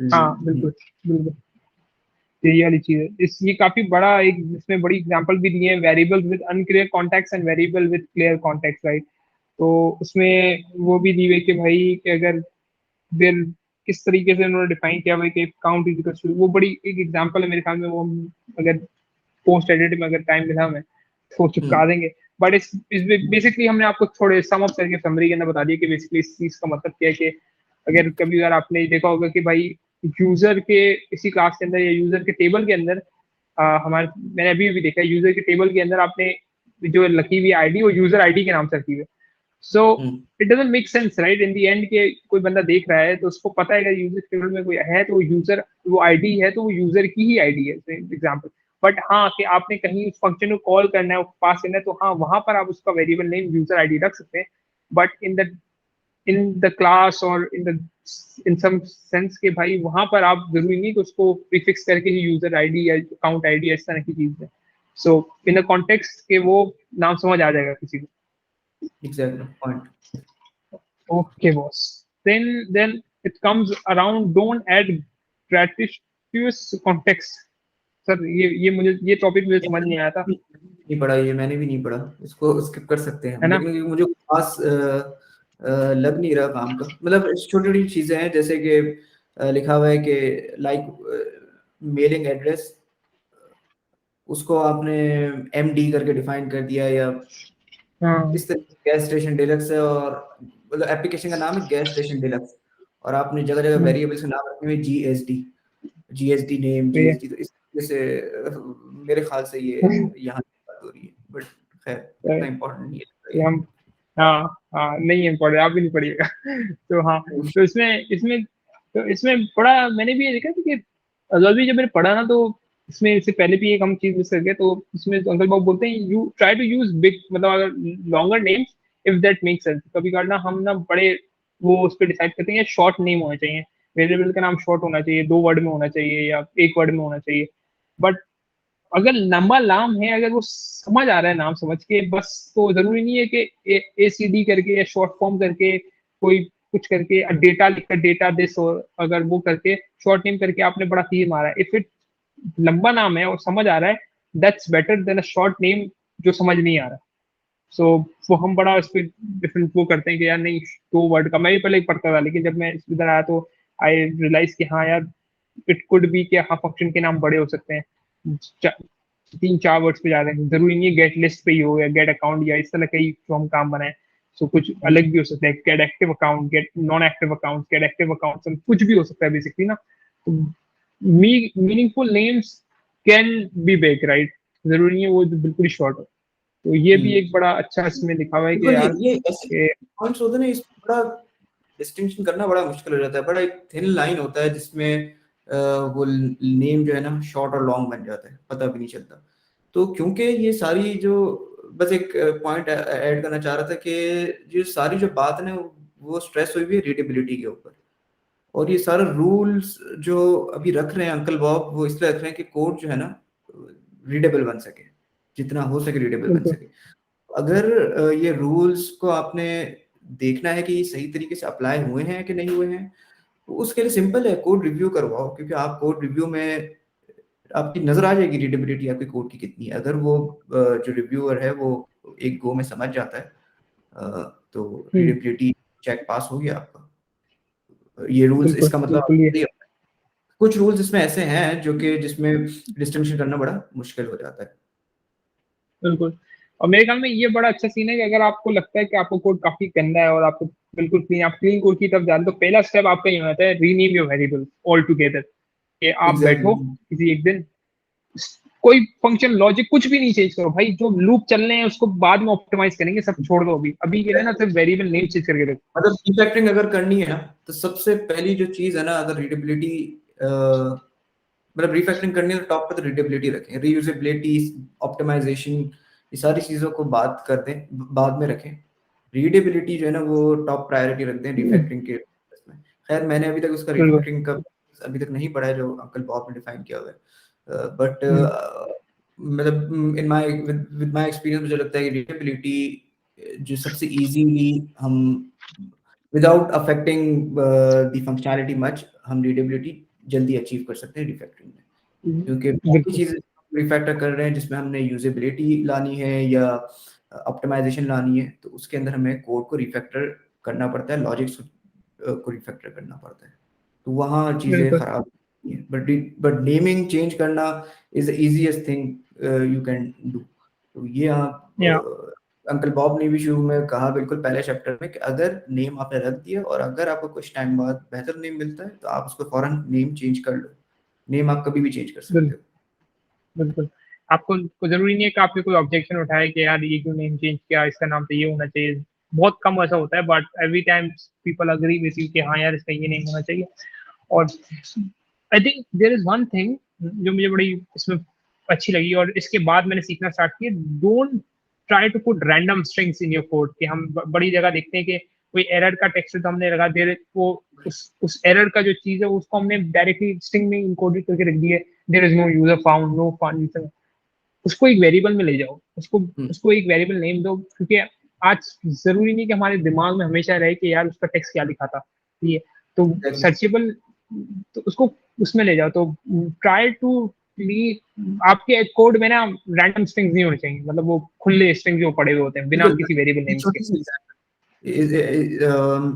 हाँ बिल्कुल बिल्कुल, यही वाली चीज है। इस ये काफी बड़ा एक, इसमें बड़ी एग्जांपल भी दी है, variable with unclear context and variable with clear context, right. तो उसमें वो भी दी हुई कि भाई कि अगर फिर किस तरीके से उन्होंने डिफाइन किया भाई कि काउंट इज इक्वल टू, वो बड़ी एक एग्जांपल है मेरे ख्याल में, वो हम अगर पोस्ट एडिट में अगर टाइम मिला हमें तो चिपका देंगे। बट इस बेसिकली हमने आपको थोड़े सम अप करके समरी के अंदर बता दिया कि बेसिकली इस चीज का मतलब क्या है कि अगर कभी अगर आपने देखा होगा कि भाई यूजर के इसी क्लास के अंदर या यूजर के टेबल के अंदर हमारे, मैंने अभी भी देखा यूजर के टेबल के अंदर आपने जो लकी हुई आईडी वो यूजर आईडी के नाम से रखी हुई है। So it doesn't make sense, right, in the end के कोई बंदा देख रहा है तो उसको पता है कि यूजर टेबल में कोई है तो वो यूजर, वो आईडी है तो वो यूजर की ही आईडी है, एग्जांपल। बट हाँ कि आपने कहीं उस फंक्शन को कॉल करना है, पास करना है, तो हाँ वहां पर आप उसका वेरिएबल नेम यूजर आईडी रख सकते हैं। बट इन द क्लास और इन सम सेंस के भाई वहां पर आप जरूरी नहीं कि उसको प्रीफिक्स करके ही यूजर आईडी या अकाउंट आईडी इस तरह की चीज है। सो इन द कॉन्टेक्स्ट के वो नाम समझ आ जाएगा किसी को।
Exactly point.
Okay, boss. Then it comes around. Don't add gratuitous context. Sir ये मुझे ये टॉपिक मुझे समझ नहीं आया था,
नहीं पढ़ा, ये मैंने भी नहीं पढ़ा, इसको स्किप कर सकते हैं
है
हम,
ना।
लेकिन ये मुझे खास लग नहीं रहा काम का। मतलब छोटी छोटी चीजें हैं, जैसे कि लिखा हुआ है कि लाइक मेलिंग एड्रेस, उसको आपने MD करके डिफाइन कर दिया, या
हाँ
इस तरह गैस स्टेशन डिलक्स है, और मतलब एप्लीकेशन का नाम है गैस स्टेशन डिलक्स, और आपने जगह जगह वेरिएबल्स के नाम रखे हुए GSD नेम,
तो ये
GSD, तो इस तरीके से मेरे ख्याल से ये यहाँ की बात हो रही है, बट खैर
तो
इतना इम्पोर्टेंट नहीं
ये
है।
हम, हाँ हाँ नहीं है पढ़े, आप भी नहीं पढ़िएगा। तो हाँ, तो इसमें बड़ा मैंने भी ये देखा था कि अभी जब मैंने पढ़ा ना, तो इसमें इससे पहले भी एक हम चीज मिस कर गए। तो इसमें अंकल बाबू बोलते हैं you try to use big, मतलब अगर longer names if that make sense. कभी कभार ना हम ना बड़े वो उस पर डिसाइड करते हैं शॉर्ट नेम होना चाहिए, वेरिएबल का नाम शॉर्ट होना चाहिए, 2 वर्ड में होना चाहिए या 1 वर्ड में होना चाहिए। बट अगर लंबा नाम है, अगर वो समझ आ रहा है नाम समझ के बस, तो जरूरी नहीं है कि ACD करके या शॉर्ट फॉर्म करके कोई कुछ करके डेटा लिखकर डेटा दिस, और अगर वो करके शॉर्ट नेम करके आपने बड़ा तीर मारा है। इफ इट लंबा नाम है और समझ आ रहा है, that's better than a short name जो समझ नहीं आ रहा। सो वो हम बड़ा इस पे डिफरेंट वो करते हैं कि यार नहीं, 2 वर्ड का मैं भी पहले पढ़ता था, लेकिन जब मैं इधर आया तो आई रियलाइज कि हाँ यार इट कुड बी कि हाँ फंक्शन के नाम बड़े हो सकते हैं, 3-4 वर्ड्स पे जा रहे हैं, जरूरी नहीं है गेट लिस्ट पे ही हो या गेट अकाउंट या इस तरह का ही जो हम काम बनाए। सो कुछ अलग भी हो सकता है, gate active account, gate non active account, gate active account, कुछ भी हो सकता है बेसिकली ना। Meaningful names can be big, right? जरूरी नहीं है वो बिल्कुल शॉर्ट हो। तो ये भी एक बड़ा अच्छा इसमें लिखा हुआ है कि
बिल्कुल
यार
ये ऐसे
कि
पॉइंट्स होते हैं ना, इसमें बड़ा डिस्टिंक्शन करना बड़ा मुश्किल हो जाता है, बड़ा एक थिन लाइन होता है जिसमें वो नेम जो है ना शॉर्ट और लॉन्ग बन जाता है, पता भी नहीं चलता। तो क्योंकि ये सारी जो बस एक पॉइंट ऐड करना चाह रहा था कि ये सारी जो बात है ना वो स्ट्रेस हुई हुई है रीडेबिलिटी के ऊपर, और ये सारे रूल्स जो अभी रख रहे हैं अंकल बॉब वो इसलिए रख रहे हैं कि कोड जो है ना रीडेबल बन सके, जितना हो सके रीडेबल बन
बिल्कुल
सके। अगर ये रूल्स को आपने देखना है कि ये सही तरीके से अप्लाई हुए हैं कि नहीं हुए हैं, तो उसके लिए सिंपल है, कोड रिव्यू करवाओ, क्योंकि आप कोड रिव्यू में आपकी नजर आ जाएगी रीडेबिलिटी आपके कोड की कितनी है। अगर वो जो रिव्यूअर है वो एक गो में समझ जाता है तो रीडेबिलिटी चेक पास हो गया आपका। ये रूल्स
बिल्कुल
इसका मतलब
बिल्कुल ये
ये होता है। कुछ रूल्स इसमें ऐसे हैं जो कि जिसमें डिस्टिंक्शन करना बड़ा मुश्किल हो जाता है।
बिल्कुल। और मेरे ख्याल में ये बड़ा अच्छा सीन है कि अगर आपको लगता है कि आपको कोड काफी गंदा है और आपको बिल्कुल क्लीन, आप क्लीन कोड की तरफ जा रहे हैं, तो पहला स्टेप आपका ये होता है, rename your variable all together. कि आप बैठो
एग्जैक्टली।
किसी एक दिन, कोई फंक्शन लॉजिक कुछ भी नहीं चेंज करो भाई, जो लूप चल रहे हैं उसको बाद में ऑप्टिमाइज करेंगे, सब छोड़ दो। अभी अभी ये है ना, सिर्फ वेरिएबल नेम चेंज करके रखो।
मतलब रिफैक्टरिंग अगर करनी है ना, तो सबसे पहली जो चीज है ना, अगर रीडेबिलिटी मतलब रिफैक्टरिंग करनी है तो टॉप पे तो रीडेबिलिटी रखें, रीयूजेबिलिटी, ऑप्टिमाइजेशन, ये सारी चीजों को बात कर दें, बाद में रखें। रीडेबिलिटी जो है ना वो टॉप प्रायोरिटी रख दें रिफैक्टरिंग के में। खैर मैंने अभी तक उसका
बिल्कुल।
रिफैक्टरिंग का अभी तक नहीं पढ़ा है जो अंकल बॉब ने डिफाइन किया हुआ है, बट
हम्म,
मतलब in my with my experience मुझे लगता है कि रीडेबिलिटी जो सबसे इजीली हम without affecting the functionality much हम रीडेबिलिटी जल्दी अचीव कर सकते हैं रिफैक्टरिंग में। क्योंकि बाकी
बिल्कुल
चीजें रिफैक्टर कर रहे हैं जिसमें हमने यूजेबिलिटी लानी है या ऑप्टिमाइजेशन लानी है, तो उसके अंदर हमें कोड को रिफैक्टर करना पड़ता है, लॉजिक्स को रिफैक्टर करना पड़ता है, तो वहाँ चीजें
बिल्कुल।
खराब होती हैं। बट नेमिंग चेंज करना is the easiest thing you can do. तो ये
या
आप अंकल बॉब ने भी शुरू में कहा बिल्कुल पहले चैप्टर में कि अगर नेम आपने रख दिया और अगर आपको कुछ टाइम बाद बेहतर नेम मिलता है तो आप उसको फौरन नेम चेंज कर लो। नेम आप कभी भी चेंज कर सकते हो।
बिल्कुल। आपको को जरूरी नहीं है कि आपने कोई ऑब्जेक्शन उठाए कि यार ये क्यों नेम चेंज किया, इसका नाम तो ये होना चाहिए। बहुत कम ऐसा होता है, but every time people agree with you कि हाँ यार इसका ये नेम होना चाहिए। और I think there is one thing जो मुझे बड़ी इसमें अच्छी लगी और इसके बाद मैंने सीखना स्टार्ट किया, don't try to put random strings in your code. कि हम बड़ी जगह देखते हैं कि कोई एरर का टेक्स्ट तो हमने लगा दे वो उस एरर का जो चीज है उसको हमने डायरेक्टली स्ट्रिंग में इनकोडेड करके रख दिया। There is no user found, no found. उसको एक वेरिएबल में ले जाओ, उसको
हम्म,
उसको एक वेरिएबल नेम दो। क्योंकि आज जरूरी नहीं कि हमारे दिमाग में हमेशा रहे कि यार उसका टेक्स्ट क्या लिखा था। ये तो
exactly.
सर्चेबल, तो उसको उसमें ले जाओ। तो ट्राई टू ली आपके कोड में ना रैंडम स्ट्रिंग्स नहीं होने चाहिए, मतलब वो खुले स्ट्रिंग जो पड़े हुए होते हैं बिना
बिल्कुल
किसी वेरिएबल
एक
नेम्स के।
छोटी सी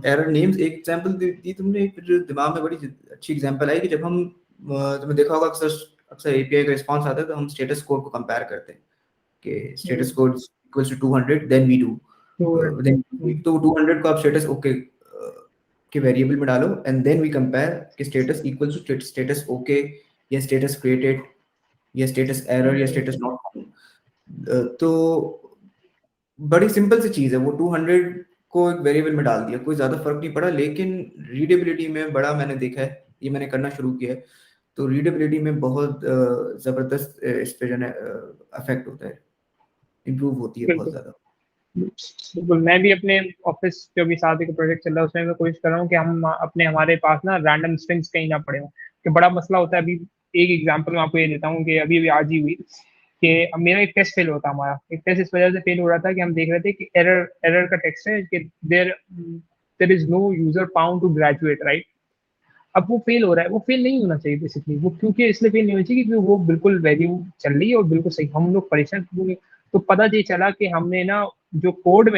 एरर नेम्स एक एग्जांपल दी तुमने, एक जो दिमाग में बड़ी अच्छी एग्जांपल आई कि जब हम तुमने देखा होगा अक्सर अक्सर एपीआई का रिस्पांस आता है तो हम स्टेटस कोड को कंपेयर करते हैं कि status code equals to 200 then we do, then तो 200 को आप स्टेटस ओके के वेरिएबल में डालो एंड देन वी कंपेयर कि status equals to status okay या स्टेटस क्रिएटेड या स्टेटस एरर या स्टेटस नॉट फाउंड। तो बड़ी सिंपल सी चीज है, वो 200 को एक वेरिएबल में डाल दिया, कोई ज्यादा फर्क नहीं पड़ा, लेकिन रीडेबिलिटी में बड़ा मैंने देखा है, ये मैंने करना शुरू किया है, तो रीडेबिलिटी में बहुत जबरदस्त इस पे जो है अफेक्ट होता है, इम्प्रूव होती है बहुत
बिल्कुल
ज्यादा।
बिल्कुल। मैं भी अपने ऑफिस जो भी साथ का प्रोजेक्ट चल रहा है उसमें मैं कोशिश कर रहा हूँ कि हम अपने हमारे पास ना रैंडम स्ट्रिंग्स कहीं ना पड़े हों। कि बड़ा मसला होता है। अभी एक एग्जांपल मैं आपको ये देता हूँ कि अभी अभी आज ही हुई कि अब मेरा एक टेस्ट फेल होता, हमारा एक टेस्ट इस वजह से फेल हो रहा था कि हम देख रहे थे कि एरर एरर का टेक्स्ट है कि there there is no user found to graduate, right? अब वो फेल हो रहा है, वो फेल नहीं होना चाहिए बेसिकली। वो क्योंकि इसलिए फेल नहीं होना चाहिए क्योंकि वो बिल्कुल वैल्यू चल रही है और बिल्कुल सही, हम लोग परेशान होंगे। तो पता ये चला कि हमने ना जो कोड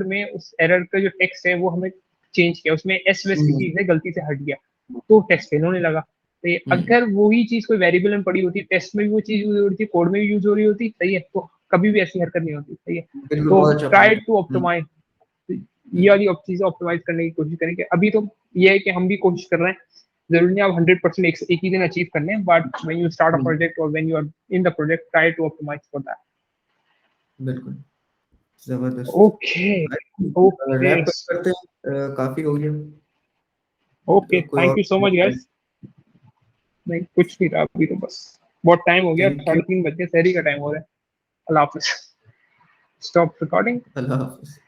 में उस एरर का जो टेक्स्ट है वो हमें चेंज किया, उसमें एस वेस की
हम्म,
चीज है गलती से हट गया, तो टेस्ट फेल होने लगा। तो ये
हम्म,
अगर वही चीज कोई वेरिएबल में पड़ी होती, टेस्ट में भी वो चीज यूज हो रही थी, कोड में भी यूज हो रही होती, सही है, तो कभी भी ऐसी हरकत नहीं होती। सही है।
बिल्कुल
तो
बहुत अच्छा
ट्राई
पॉइंट
टू
है।
ऑप्टिमाइज, ये
हम्म,
वाली चीजें ऑप्टिमाइज करने की कोशिश करेंगे। अभी तो ये है कि हम भी कोशिश कर रहे हैं जरूरी नहीं आप 100% एक ही दिन अचीव करने हैं, but when you start a
hmm,
project और when you are in the project try to optimize for that.
बिल्कुल जबरदस्त।
ओके ओके
रैप करते हैं, काफी हो गया।
ओके,
तो कोई
थैंक
और
यू सो मच गाइस। नहीं कुछ नहीं था अभी तो, बस बहुत टाइम हो गया,
थैंक यू।
3:30 बज गए, शहरी का टाइम हो रहा है। अल्लाह हाफिज। Stop recording.
अल्लाह हाफिज।